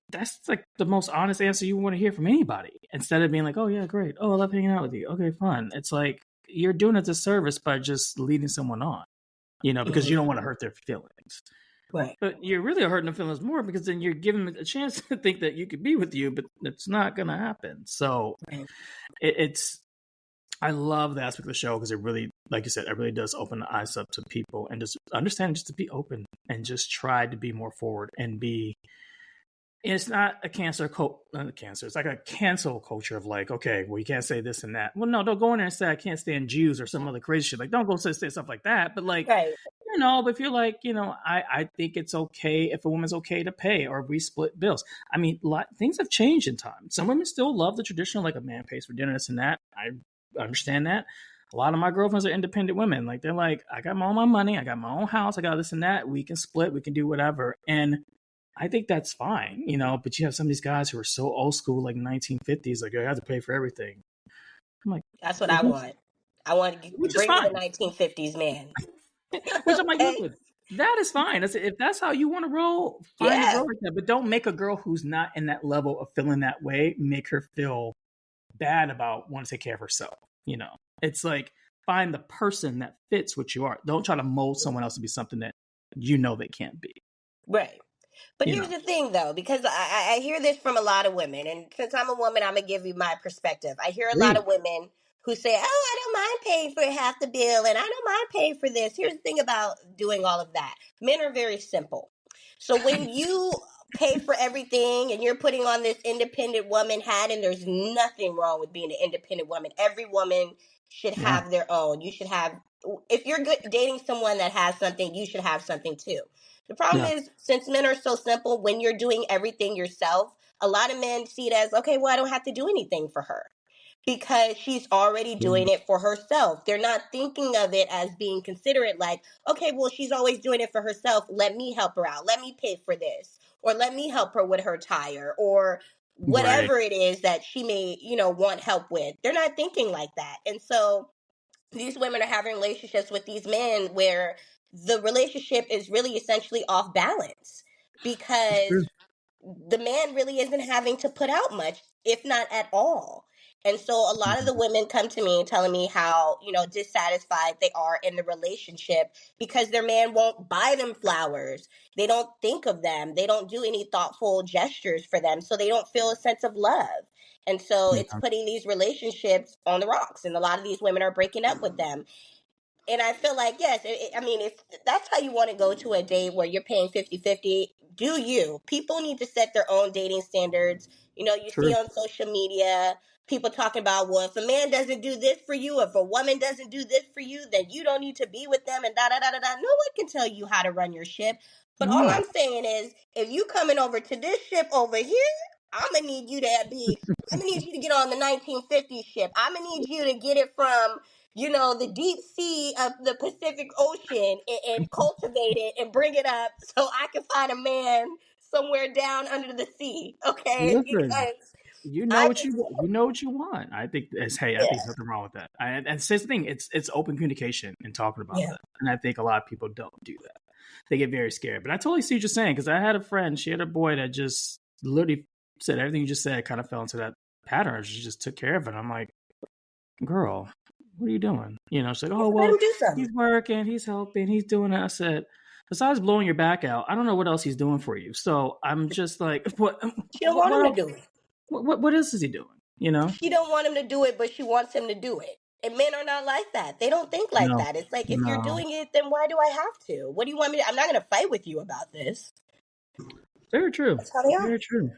That's like the most honest answer you want to hear from anybody, instead of being like, oh yeah, great, oh I love hanging out with you, okay, fun. It's like you're doing a disservice by just leading someone on, because you don't want to Mhm. hurt their feelings, Right. but you're really hurting their feelings more because then you're giving them a chance to think that you could be with you, but it's not gonna happen. So Right. it's I love the aspect of the show because it really, like you said, it really does open the eyes up to people and just understand just to be open and just try to be more forward and be. It's not a not a cancer. It's like a cancel culture of like, okay, well, you can't say this and that. Well, no, don't go in there and say I can't stand Jews or some other crazy shit. Like, don't go say stuff like that. But like, Right. but if you're like, I think it's okay if a woman's okay to pay or we split bills. I mean, things have changed in time. Some women still love the traditional, like a man pays for dinner, this and that. I understand that. A lot of my girlfriends are independent women. Like, they're like, I got all my money, I got my own house, I got this and that. We can split, we can do whatever. And I think that's fine, but you have some of these guys who are so old school, like 1950s, like, I have to pay for everything. I'm like, That's what well, I want. I want to which is bring me the fine. 1950s man. Which I'm like, Okay. listen, that is fine. If that's how you want to roll, fine to Yeah. roll like that. But don't make a girl who's not in that level of feeling that way, make her feel bad about wanting to take care of herself. It's like, find the person that fits what you are. Don't try to mold someone else to be something that they can't be. Right. But You here's know, the thing, though, because I hear this from a lot of women, and since I'm a woman, I'm gonna give you my perspective. I hear a lot please, of women who say, "Oh, I don't mind paying for half the bill, and I don't mind paying for this." Here's the thing about doing all of that: men are very simple. So when you pay for everything and you're putting on this independent woman hat, and there's nothing wrong with being an independent woman. Every woman should yeah, have their own. You should have, if you're good dating someone that has something, you should have something too. The problem yeah, is, since men are so simple, when you're doing everything yourself, a lot of men see it as, okay, well, I don't have to do anything for her because she's already yeah, doing it for herself. They're not thinking of it as being considerate, like, okay, well, she's always doing it for herself. Let me help her out. Let me pay for this. Or let me help her with her tire or right, whatever it is that she may, want help with. They're not thinking like that. And so these women are having relationships with these men where the relationship is really essentially off balance It's true. because the man really isn't having to put out much, if not at all. And so a lot of the Mhm. women come to me telling me how, dissatisfied they are in the relationship because their man won't buy them flowers. They don't think of them. They don't do any thoughtful gestures for them. So they don't feel a sense of love. And so it's Yeah, putting these relationships on the rocks. And a lot of these women are breaking up with them. And I feel like, yes, I mean, if that's how you want to go to a date where you're paying 50-50, do you? People need to set their own dating standards. You see true. on social media people talking about, well, if a man doesn't do this for you, if a woman doesn't do this for you, then you don't need to be with them and da da da da da. No one can tell you how to run your ship. But all No. I'm saying is, if you coming over to this ship over here, I'm gonna need you to be. I'm gonna need you to get on the 1950s ship. I'm gonna need you to get it from the deep sea of the Pacific Ocean and cultivate it and bring it up so I can find a man somewhere down under the sea. Okay, Listen, because you know I what just you know what you want. I think it's hey, I think yeah there's nothing wrong with that. And it's the thing. It's open communication and talking about yeah that. And I think a lot of people don't do that. They get very scared. But I totally see what you're saying because I had a friend. She had a boy that just literally said everything you just said. Kind of fell into that pattern. She just took care of it. I'm like, girl, what are you doing? She's like, oh let well, him do something. he's working, he's helping, he's doing it. I said, besides blowing your back out, I don't know what else he's doing for you. So I'm just like, what? She don't want What him else? to do it. What else is he doing? She don't want him to do it, but she wants him to do it. And men are not like that. They don't think like No, that. It's like, if you're no. doing it, then why do I have to? What do you want me to? I'm not going to fight with you about this. Very true. That's how they are. Very true.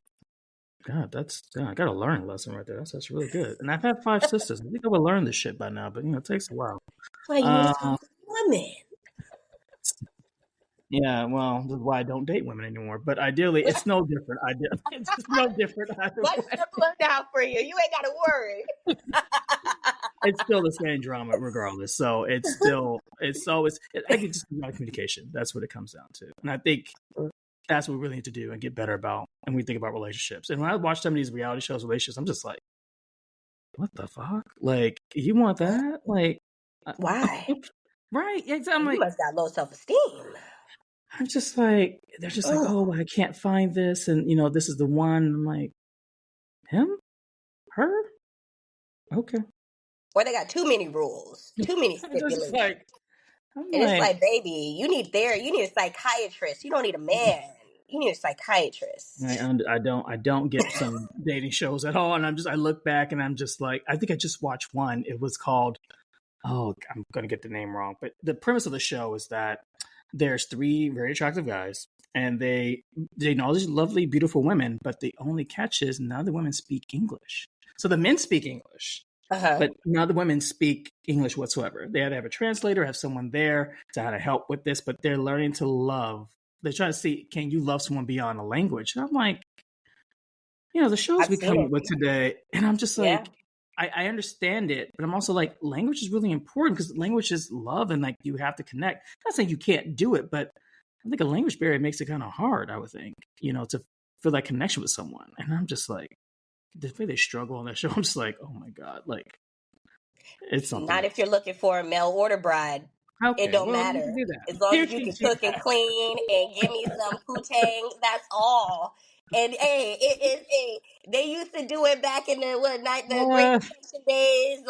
God, I got a learning lesson right there. That's really good. And I've had 5 sisters. I think I would learn this shit by now, but it takes a while. Why you need to Um, talk to women? yeah, well, this is why I don't date women anymore. But ideally, it's no different. It's just no different either Much way. simpler now for you. You ain't got to worry. It's still the same drama regardless. So it's always, I think just a lot of communication. That's what it comes down to. And I think that's what we really need to do and get better about. And we think about relationships. And when I watch some of these reality shows, relationships, I'm just like, what the fuck? Like, you want that? Like, Why? right? Yeah, exactly. You must got low self esteem. I'm just like, they're just like, oh, I can't find this. And, this is the one. I'm like, him? Her? Okay. Or they got too many rules, too many I'm just stipulations. like, I'm And it's like, like, baby, you need a psychiatrist. You don't need a man. You need a psychiatrist. I don't get some dating shows at all. And I look back and I'm just like, I think I just watched one. It was called, oh, I'm going to get the name wrong. But the premise of the show is that there's 3 very attractive guys and they know these lovely, beautiful women, but the only catch is none of the women speak English. So the men speak English, but none of the women speak English whatsoever. They either have a translator, have someone there to how to help with this, but they're learning to love. They're trying to see, can you love someone beyond a language? And I'm like, the shows I've we seen come up it. with today, and I'm just Yeah. like, I understand it, but I'm also like, language is really important because language is love and like you have to connect. I'm not saying you can't do it, but I think a language barrier makes it kind of hard, I would think, to feel that connection with someone. And I'm just like, the way they struggle on that show, I'm just like, oh my God, like it's something Not if else. you're looking for a mail order bride. It Okay, don't well, you can matter. do that. As long You as you can can do cook and that. clean and give me some poo-tang, that's all. And hey, hey, they used to do it back in the Great Uh, Depression days.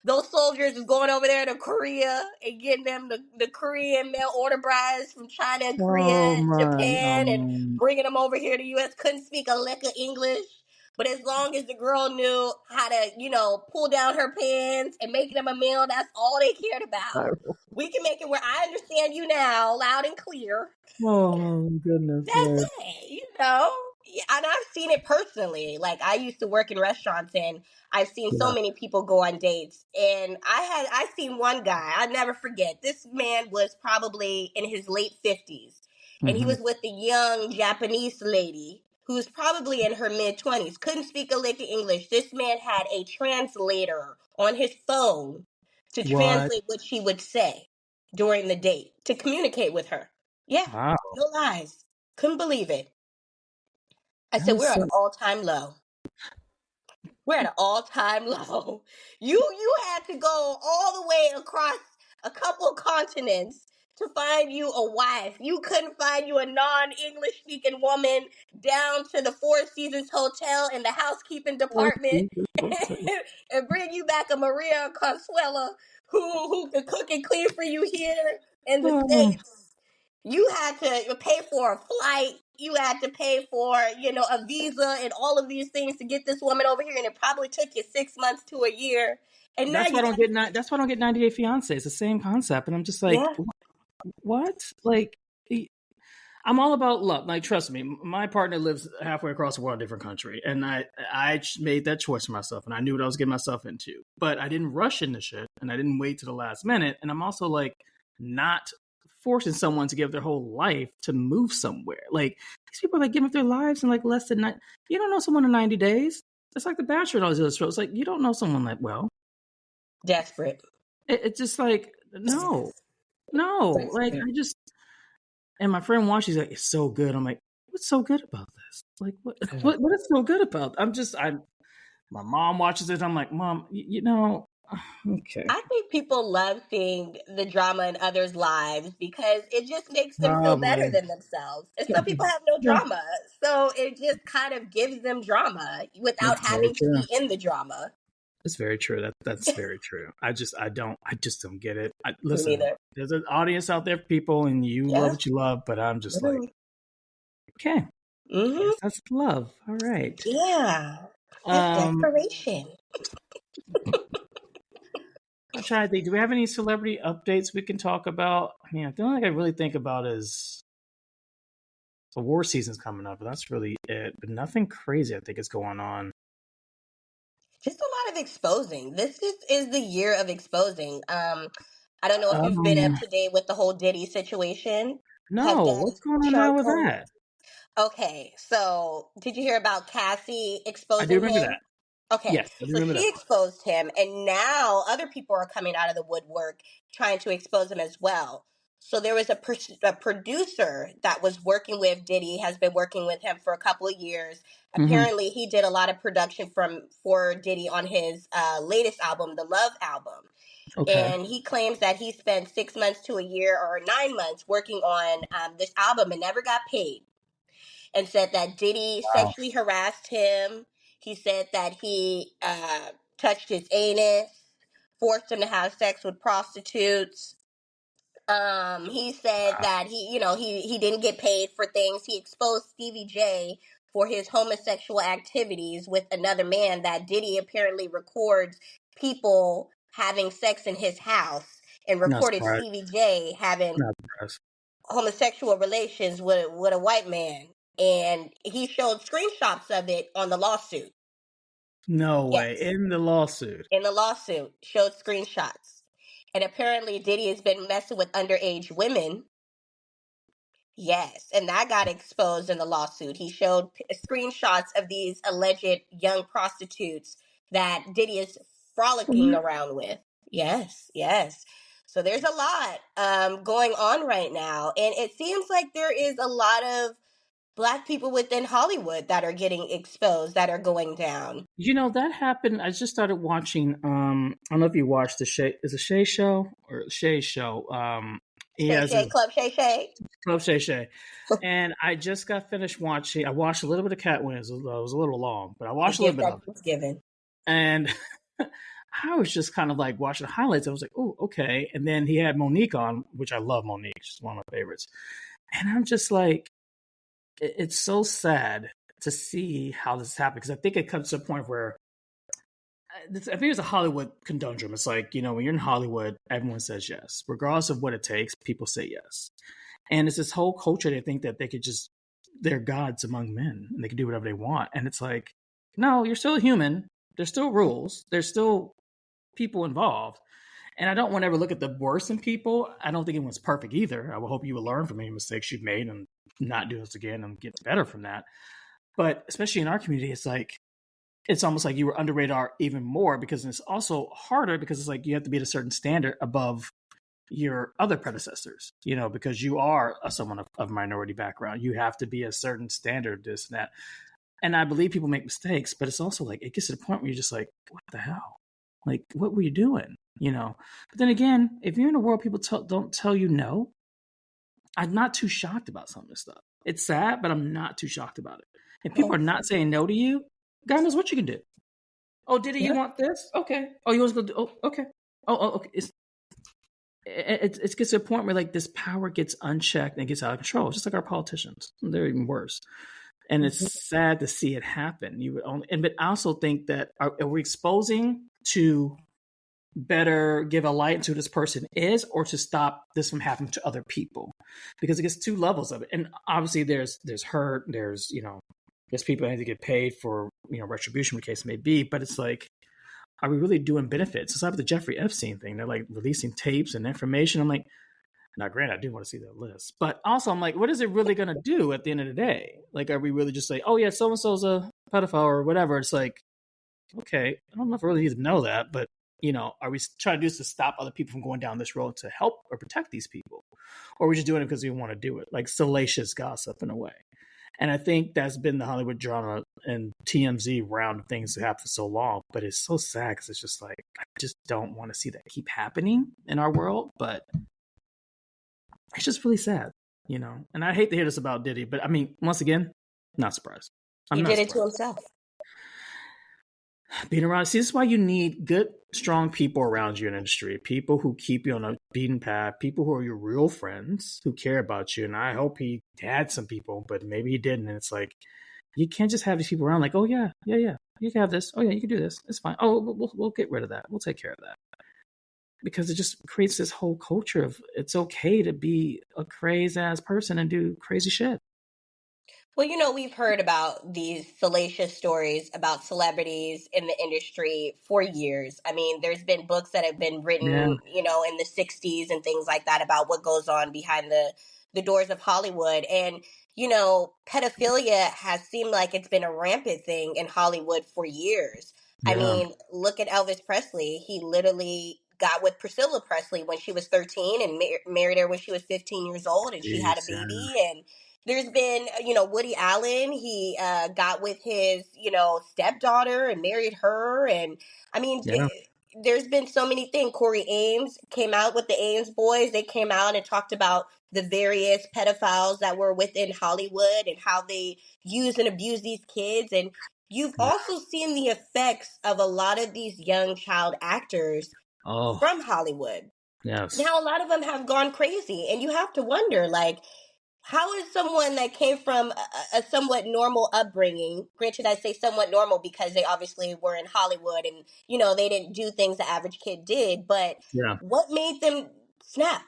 Those soldiers was going over there to Korea and getting them the Korean mail order brides from China, Korea, oh and man, Japan, and bringing them over here to the U.S. Couldn't speak a lick of English. But as long as the girl knew how to, pull down her pants and make them a meal, that's all they cared about. We can make it where I understand you now, loud and clear. oh goodness, That's right? it. Yeah, and I've seen it personally. Like, I used to work in restaurants, and I've seen so Yeah. many people go on dates. And I seen one guy, I'll never forget. This man was probably in his late 50s, and he Mm-hmm. was with the young Japanese lady who was probably in her mid 20s. Couldn't speak a lick of English. This man had a translator on his phone to What? translate what she would say during the date to communicate with her. Yeah, Wow. no lies. Couldn't believe it. I That said, is we're at so. an all-time low. We're at an all-time low. You had to go all the way across a couple continents to find you a wife. You couldn't find you a non-English speaking woman down to the Four Seasons Hotel in the housekeeping department and bring you back a Maria Consuela who could cook and clean for you here in the Oh, States. You had to pay for a flight. You had to pay for, a visa and all of these things to get this woman over here. And it probably took you 6 months to a year. And now that's why you I don't got, get that's why I don't get 90 Day Fiance. It's the same concept, and I'm just like, yeah, what? Like, I'm all about love. Like, trust me, my partner lives halfway across the world, in a different country, and I made that choice for myself, and I knew what I was getting myself into. But I didn't rush into shit, and I didn't wait to the last minute. And I'm also like not forcing someone to give their whole life to move somewhere. Like these people like give up their lives in like less than you don't know someone in 90 days. It's like The Bachelor and all these other shows. Like you don't know someone that well. desperate. It's just like no. Like Desperate. I just. And my friend watched. She's like, "It's so good." I'm like, "What's so good about this? Like, what? What is so good about?" My mom watches it. I'm like, "Mom, okay, I think people love seeing the drama in others' lives because it just makes them feel better probably." than themselves. And some people have no Yeah, drama. So it just kind of gives them drama without that's very having to true. be in the drama. That's very true. That's very true. I just don't get it. Me Listen, neither. there's an audience out there for people, and you love Yeah, what you love. But I'm just like, literally. okay, Mm-hmm. guess that's love. All right. Yeah. That's Um, desperation. I'm trying to think. Do we have any celebrity updates we can talk about? I mean, the only thing I really think about is the war season's coming up, but that's really it. But nothing crazy, I think, is going on. Just a lot of exposing. This is the year of exposing. I don't know if you've been up Um, to date with the whole Diddy situation. Has no, what's going on Sean now with Combs? that? Okay, so did you hear about Cassie I do exposing remember him? that. Okay, Yes, I do so remember she that. exposed him, and now other people are coming out of the woodwork trying to expose him as well. So there was a producer that was working with Diddy, has been working with him for a couple of years. Hmm. Apparently, he did a lot of production for Diddy on his latest album, the Love album, Okay. and he claims that he spent 6 months to a year or 9 months working on this album and never got paid, and said that Diddy Wow. sexually harassed him. He said that he touched his anus, forced him to have sex with prostitutes. He said Wow. that he didn't get paid for things. He exposed Stevie J for his homosexual activities with another man. That Diddy apparently records people having sex in his house and Not recorded surprised. Stevie J having Not surprised. homosexual relations with a white man, and he showed screenshots of it on the lawsuit. No way. Yes, In the lawsuit. in the lawsuit, showed screenshots, and apparently Diddy has been messing with underage women. Yes, and that got exposed in the lawsuit. He showed screenshots of these alleged young prostitutes that Diddy is frolicking What? around with. Yes, yes. So there's a lot going on right now, and it seems like there is a lot of Black people within Hollywood that are getting exposed, that are going down. That happened. I just started watching. I don't know if you watched the Shay. Is it Shay show or Shay show? He Shay has Shay his Club Shay Shay. Club Shay Shay, and I just got finished watching. I watched a little bit of Cat Wins. It was a little long, but I The watched a little gift bit that of it, keeps giving. and I was just kind of like watching the highlights. I was like, oh, okay. And then he had Monique on, which I love Monique. She's one of my favorites. And I'm just like, it's so sad to see how this happened because I think it comes to a point where I think it's a Hollywood conundrum. It's like, when you're in Hollywood, everyone says yes. Regardless of what it takes, people say yes. And it's this whole culture, they think that they're gods among men and they can do whatever they want. And it's like, no, you're still a human. There's still rules. There's still people involved. And I don't want to ever look at the worst in people. I don't think anyone's perfect either. I will hope you will learn from any mistakes you've made and not do this again and get better from that. But especially in our community, it's almost like you were under radar even more because it's also harder because it's like you have to be at a certain standard above your other predecessors, because you are someone of minority background. You have to be a certain standard, this and that. And I believe people make mistakes, but it's also like, it gets to the point where you're just like, what the hell? Like, what were you doing? You know? But then again, if you're in a world people don't tell you no, I'm not too shocked about some of this stuff. It's sad, but I'm not too shocked about it. If people are not saying no to you, God knows what you can do. Oh, Diddy, you Yeah. want this? Okay. Oh, you want to go? Oh, okay. Oh, okay. It gets to a point where like this power gets unchecked and gets out of control, just like our politicians. They're even worse. And it's sad to see it happen. You would only, but I also think that are we exposing to better give a light into who this person is, or to stop this from happening to other people? Because it gets two levels of it, and obviously there's hurt, there's there's people that need to get paid for retribution, what the case may be. But it's like, are we really doing benefits? It's like the Jeffrey Epstein thing. They're like releasing tapes and information. I'm like, now, granted, I do want to see that list, but also I'm like, what is it really going to do at the end of the day? Like, are we really just like, oh yeah, so and so's a pedophile or whatever? It's like, okay, I don't know if I really need to know that, but are we trying to do this to stop other people from going down this road to help or protect these people, or are we just doing it because we want to do it, like salacious gossip in a way? And I think that's been the Hollywood drama and TMZ round of things that happen for so long. But it's so sad because it's just like, I just don't want to see that keep happening in our world. But it's just really sad, And I hate to hear this about Diddy, but I mean, once again, not surprised. He did it to himself. Being around, see, this is why you need good, strong people around you in the industry. People who keep you on a beaten path. People who are your real friends, who care about you. And I hope he had some people, but maybe he didn't. And it's like, you can't just have these people around like, oh yeah, you can have this. Oh yeah, you can do this. It's fine. Oh, we'll get rid of that. We'll take care of that. Because it just creates this whole culture of it's okay to be a crazy ass person and do crazy shit. Well, we've heard about these salacious stories about celebrities in the industry for years. I mean, there's been books that have been Yeah. written, in the 60s and things like that about what goes on behind the doors of Hollywood. And, pedophilia has seemed like it's been a rampant thing in Hollywood for years. I Yeah. mean, look at Elvis Presley. He literally got with Priscilla Presley when she was 13 and married her when she was 15 years old, and she had a Jeez, baby. And there's been, Woody Allen. He got with his, stepdaughter and married her. And I mean, yeah. there's been so many things. Corey Ames came out with the Ames boys. They came out and talked about the various pedophiles that were within Hollywood and how they use and abuse these kids. And you've Yeah. also seen the effects of a lot of these young child actors Oh, from Hollywood. yes. Now, a lot of them have gone crazy. And you have to wonder, like, how is someone that came from a somewhat normal upbringing, granted I say somewhat normal because they obviously were in Hollywood and, they didn't do things the average kid did, but Yeah. what made them snap?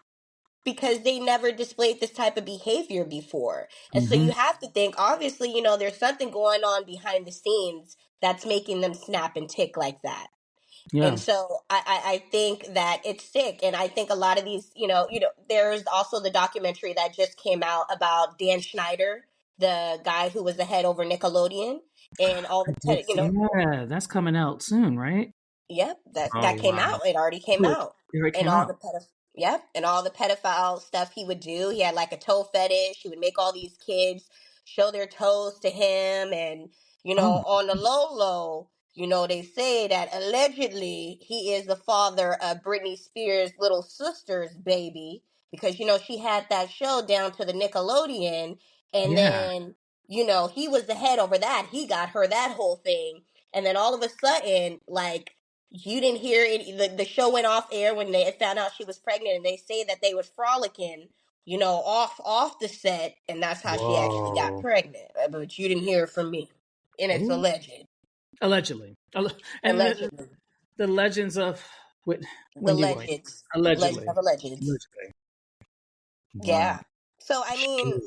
Because they never displayed this type of behavior before. And so Mm-hmm. you have to think, obviously, there's something going on behind the scenes that's making them snap and tick like that. Yeah. And so I think that it's sick. And I think a lot of these, there's also the documentary that just came out about Dan Schneider, the guy who was the head over Nickelodeon, and all the, Yeah, that's coming out soon, right? yep, that Oh came wow. out. It already came Good. out. It already And came all out. the yep, and all the pedophile stuff he would do. He had like a toe fetish. He would make all these kids show their toes to him, and Oh my. on the low low, they say that allegedly he is the father of Britney Spears' little sister's baby, because she had that show down to the Nickelodeon, and Yeah. then he was the head over that. He got her that whole thing. And then all of a sudden, like, you didn't hear it. The show went off air when they found out she was pregnant, and they say that they was frolicking, off the set, and that's how she actually got Whoa. pregnant. But you didn't hear it from me, and it's Ooh. alleged, Allegedly. And allegedly, the legends of the Wendy Williams. legends, legend Allegedly. of allegeds. Allegedly. Wow. Yeah. So I mean,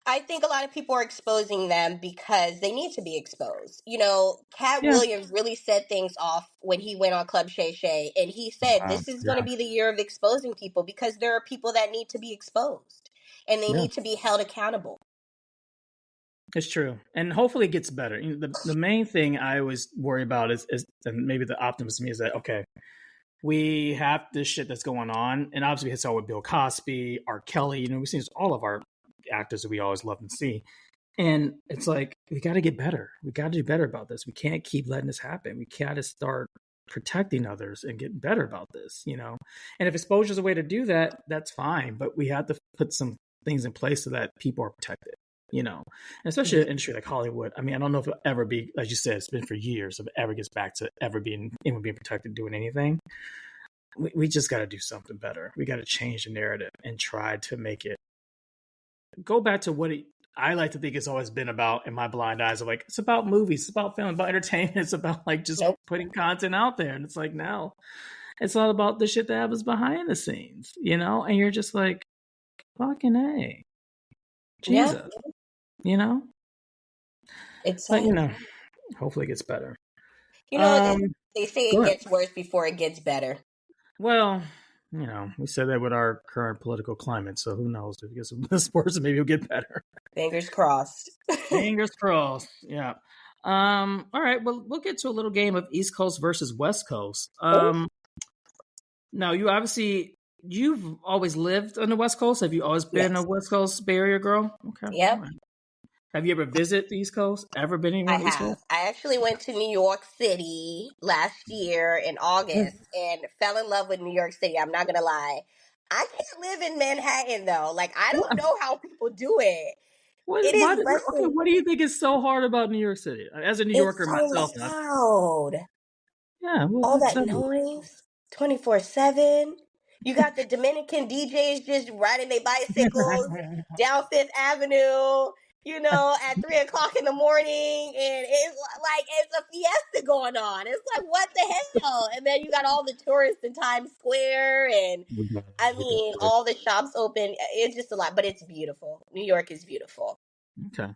I think a lot of people are exposing them because they need to be exposed. Cat Yeah. Williams really set things off when he went on Club Shay Shay, and he said Wow. this is going to Yeah. be the year of exposing people because there are people that need to be exposed and they Yeah. need to be held accountable. It's true, and hopefully it gets better. The main thing I always worry about is and maybe the optimist in me is that, okay, we have this shit that's going on, and obviously we saw with Bill Cosby, R. Kelly. We've seen all of our actors that we always love and see. And it's like, we got to get better. We got to do better about this. We can't keep letting this happen. We got to start protecting others and getting better about this, you know? And if exposure is a way to do that, that's fine. But we have to put some things in place so that people are protected, you know? And especially an industry like Hollywood. I mean, I don't know if it'll ever be, as you said, it's been for years, if it ever gets back to ever being, anyone being protected doing anything. We just got to do something better. We got to change the narrative and try to make it go back to what I like to think it's always been about in my blind eyes. Of like, it's about movies, it's about film, about entertainment, it's about like just putting content out there. And it's like, now it's all about the shit that happens behind the scenes, you know? And you're just like, fucking A. Jesus. You know? It's but, you know, hopefully it gets better. You know, they say it gets worse before it gets better. Well, you know, we said that with our current political climate, so who knows? If it gets worse, maybe it'll get better. Fingers crossed. Fingers crossed. Yeah. All right. Well, we'll get to a little game of East Coast versus West Coast. Now, you've always lived on the West Coast. Have you always been a West Coast Bay Area girl? Okay. Yep. Right. Have you ever visited the East Coast? Ever been anywhere on the East Coast? I actually went to New York City last year in August and fell in love with New York City. I'm not going to lie. I can't live in Manhattan, though. Like, I don't know how people do it. What do you think is so hard about New York City? As a New Yorker myself. It's so loud. Yeah. Well, all that noise, 24/7. You got the Dominican DJs just riding their bicycles down Fifth Avenue, you know, at 3:00 in the morning. And it's like, it's a fiesta going on. It's like, what the hell? And then you got all the tourists in Times Square. And I mean, all the shops open. It's just a lot, but it's beautiful. New York is beautiful. Okay.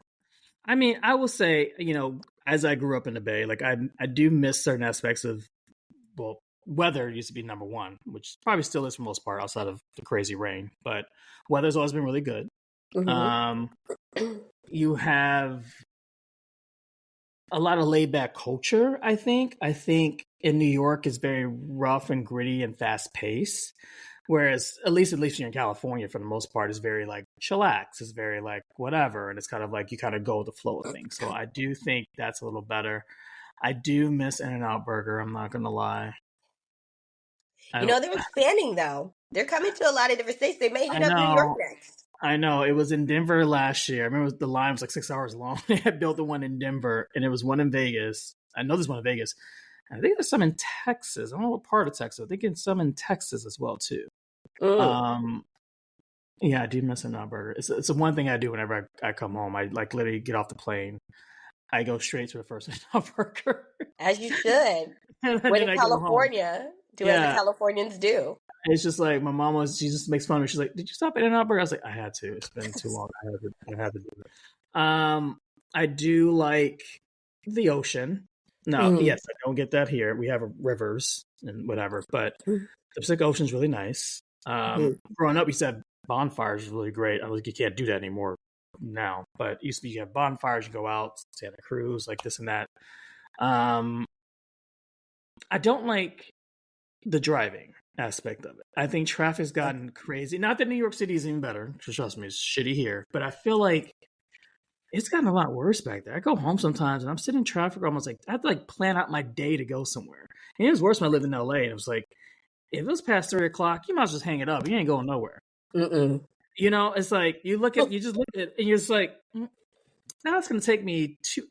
I mean, I will say, you know, as I grew up in the Bay, like I do miss certain aspects of, well, weather used to be number one, which probably still is for the most part outside of the crazy rain, but weather's always been really good. Mm-hmm. You have a lot of laid back culture, I think. I think in New York is very rough and gritty and fast paced. Whereas at least here in California, for the most part, is very like chillax. It's very like whatever. And it's kind of like you kind of go with the flow of things. So I do think that's a little better. I do miss In-N-Out Burger. I'm not going to lie. You know, they're expanding though. They're coming to a lot of different states. They may hit up New York next. I know. It was in Denver last year. I remember the line was like 6 hours long. They had built the one in Denver and it was one in Vegas. I know there's one in Vegas. I think there's some in Texas. I don't know what part of Texas. I think there's some in Texas as well too. Yeah, I do miss In-N-Out Burger. It's the one thing I do whenever I come home. I like literally get off the plane. I go straight to the first In-N-Out Burger. As you should. When in California, do as the Californians do. It's just like my mom she just makes fun of me. She's like, "Did you stop at In-N-Out Burger?" I was like, "I had to. It's been too long. I had to do it." I do like the ocean. No, yes, I don't get that here. We have rivers and whatever, but the Pacific Ocean's really nice. Growing up, we said bonfires is really great. I was like, you can't do that anymore now, but it used to be you have bonfires, you go out, Santa Cruz, like this and that. I don't like the driving aspect of it. I think traffic's gotten crazy. Not that New York City is even better, trust me, it's shitty here, but I feel like it's gotten a lot worse back there. I go home sometimes and I'm sitting in traffic almost like I have to like plan out my day to go somewhere. And it was worse when I lived in LA and it was like, if it was past 3:00, you might as well just hang it up. You ain't going nowhere. You know, it's like you just look at it and you're just like, now it's going to take me two.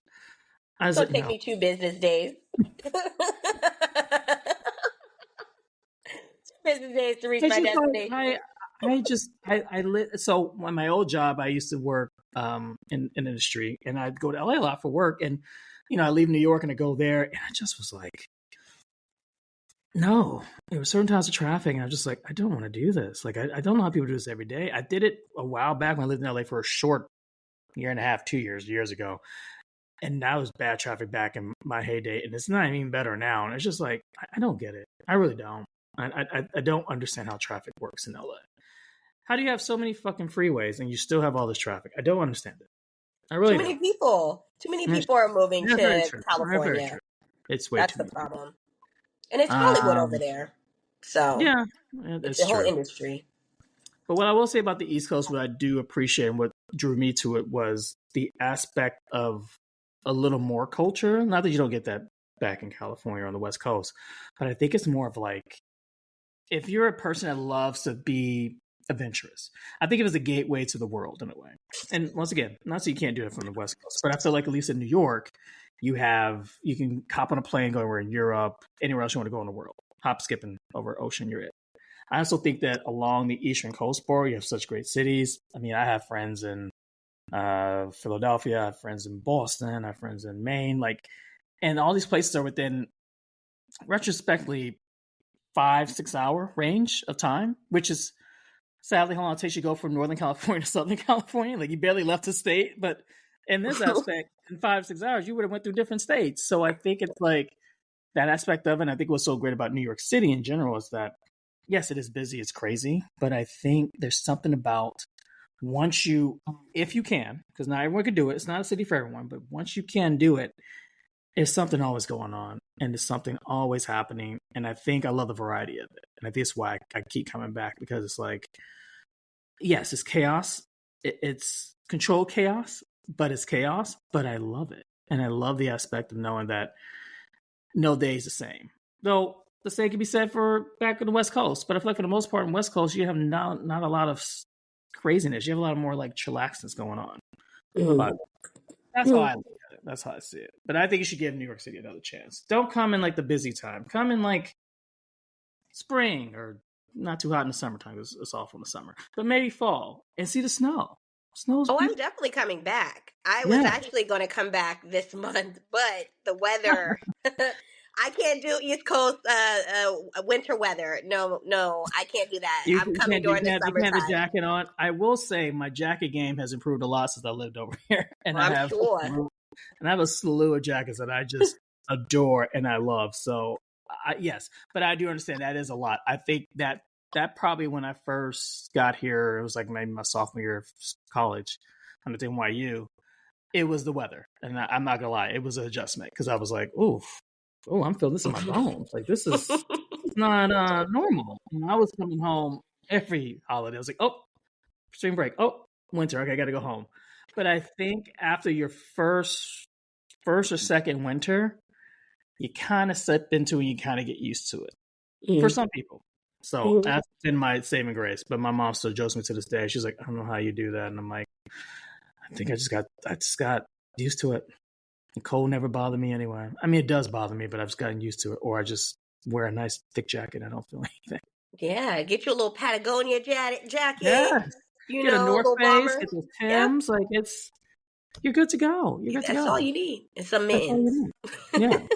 It's going to take me 2 business days. 2 business days to reach my destination. So when my old job, I used to work in industry and I'd go to LA a lot for work. And, you know, I leave New York and I go there and I just was like, no, it was certain times of traffic. And I was just like, I don't want to do this. Like, I don't know how people do this every day. I did it a while back when I lived in LA for a short 1.5, 2 years ago. And now it's bad traffic back in my heyday. And it's not even better now. And it's just like, I don't get it. I really don't. I don't understand how traffic works in LA. How do you have so many fucking freeways and you still have all this traffic? I don't understand it. I really don't. Too many people are moving to California. It's way That's too the problem. And it's Hollywood over there. So yeah, it's the whole industry. But what I will say about the East Coast, what I do appreciate and what drew me to it was the aspect of a little more culture. Not that you don't get that back in California or on the West Coast, but I think it's more of like, if you're a person that loves to be adventurous, I think it was a gateway to the world in a way. And once again, not so you can't do it from the West Coast, but I feel like at least in New York, you can hop on a plane, go anywhere in Europe, anywhere else you want to go in the world, hop, skipping over ocean, you're it. I also think that along the Eastern Coastboard, you have such great cities. I mean, I have friends in Philadelphia, I have friends in Boston, I have friends in Maine, and all these places are within, retrospectively, 5-6 hour range of time, which is sadly how long it takes you to go from Northern California to Southern California. Like, you barely left the state, but in this aspect, in 5-6 hours, you would have went through different states. So I think it's like that aspect of it. And I think what's so great about New York City in general is that, yes, it is busy, it's crazy, but I think there's something about once you, if you can, because not everyone can do it. It's not a city for everyone, but once you can do it, there's something always going on and there's something always happening. And I think I love the variety of it. And I think that's why I keep coming back, because it's like, yes, it's chaos. It's controlled chaos, but it's chaos, but I love it. And I love the aspect of knowing that no day is the same. Though the same can be said for back on the West Coast. But I feel like for the most part on the West Coast, you have not a lot of craziness. You have a lot of more like chillaxness going on. But that's how I look at it. That's how I see it. But I think you should give New York City another chance. Don't come in like the busy time. Come in like spring, or not too hot in the summertime because it's awful in the summer. But maybe fall and see the snow. Snow's Oh, I'm beautiful. definitely coming back. I was actually going to come back this month, but the weather, I can't do East Coast winter weather. No, I can't do that. I'm coming during the You can't have a summertime. jacket on. I will say my jacket game has improved a lot since I lived over here. And Well, I'm sure. I have a slew of jackets that I just adore and I love. So yes, but I do understand that is a lot. I think that probably when I first got here, it was like maybe my sophomore year of college, I'm at NYU. It was the weather, and I'm not gonna lie, it was an adjustment because I was like, "Oh, I'm feeling this in my bones. Like this is not normal." And I was coming home every holiday. I was like, "Oh, spring break. Oh, winter. Okay, I got to go home." But I think after your first or second winter, you kind of slip into it and you kind of get used to it. For some people. So that's been my saving grace. But my mom still jokes me to this day. She's like, "I don't know how you do that." And I'm like, I think I just got used to it. The cold never bothered me anyway. I mean, it does bother me, but I've just gotten used to it. Or I just wear a nice thick jacket. I don't feel anything. Yeah, get you a little Patagonia jacket. Yeah. Get a A North little Face, warmer. get the Yeah, Timbs. Like you're good to go. You're good to that's all go. you need. And some That's all mittens. you need. Yeah.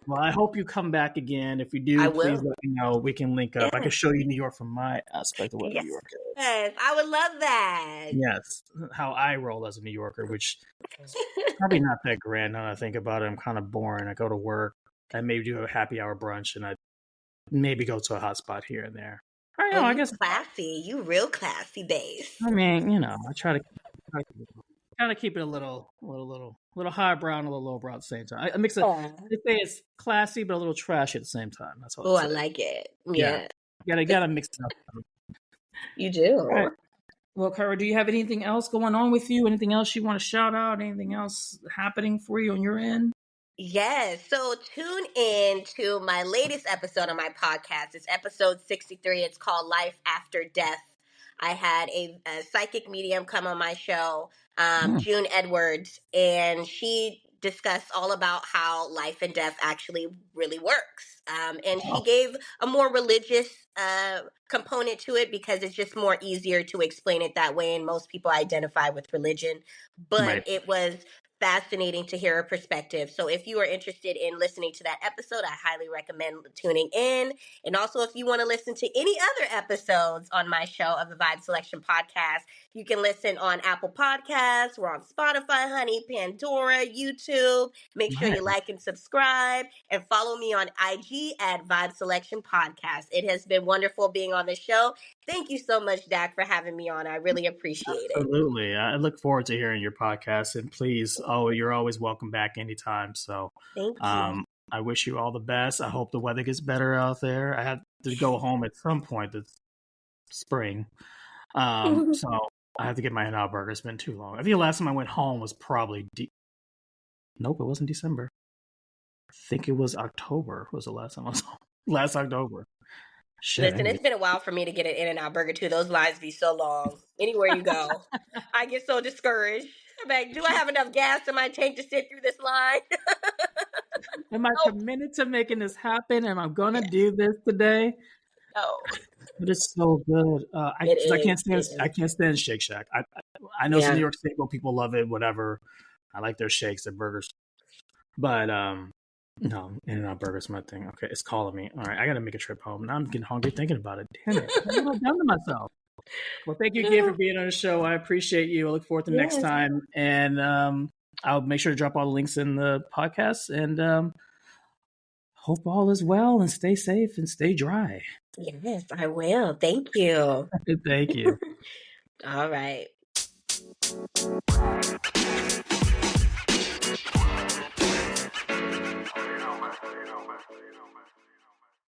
Well, I hope you come back again. If you I do, please will. let me know. We can link up. I can Yes. show you New York from my aspect of what New Yes. York is. I would love that. Yes, how I roll as a New Yorker, which is probably not that grand now that I think about it. I'm kind of boring. I go to work. I maybe do a happy hour brunch, and I maybe go to a hot spot here and there. I Oh, know. I you guess. classy. You real classy, base. I mean, I try to keep it a little highbrow and a little lowbrow at the same time. I mix it. Oh, They say it's classy but a little trashy at the same time. That's what I I say. like it. Yeah, Yeah, you gotta mix it up. you All right. do. Well, Kyra, do you have anything else going on with you? Anything else you want to shout out? Anything else happening for you on your end? Yes. So tune in to my latest episode on my podcast. It's episode 63. It's called Life After Death. I had a psychic medium come on my show, Mm. June Edwards, and she discussed all about how life and death actually really works. And she Oh, gave a more religious component to it because it's just more easier to explain it that way. And most people identify with religion, but right. it was fascinating to hear her perspective. So if you are interested in listening to that episode, I highly recommend tuning in. And also, if you want to listen to any other episodes on my show of the Vibe Selection Podcast, you can listen on Apple Podcasts. We're on Spotify, honey, Pandora, YouTube. Make sure Right. you like and subscribe and follow me on IG at Vibe Selection Podcast. It has been wonderful being on the show. Thank you so much, Dak, for having me on. I really appreciate it. Absolutely. I look forward to hearing your podcast, and please, you're always welcome back anytime. So, Thank you. I wish you all the best. I hope the weather gets better out there. I have to go home at some point this spring. So I have to get my In-N-Out burger. It's been too long. I think the last time I went home was probably nope, it wasn't December. I think it was October. Was the last time I was home? Last October. Shit. Listen, it's been a while for me to get an In-N-Out burger too. Those lines be so long. Anywhere you go, I get so discouraged. I'm like, do I have enough gas in my tank to sit through this line? Am I Nope. committed to making this happen? Am I gonna Yes. do this today? No. But it's so good. It Because is. I can't stand Shake Shack. I know it's a New Yeah. York staple. People love it. Whatever. I like their shakes, their burgers. But no, In-N-Out burgers my thing. Okay, it's calling me. All right, I gotta make a trip home. Now I'm getting hungry thinking about it. Damn it! What have I done to myself? Well, thank you again for being on the show. I appreciate you. I look forward to next Yes. time, and I'll make sure to drop all the links in the podcast. And hope all is well, and stay safe and stay dry. Yes, I will. Thank you. Thank you. All right.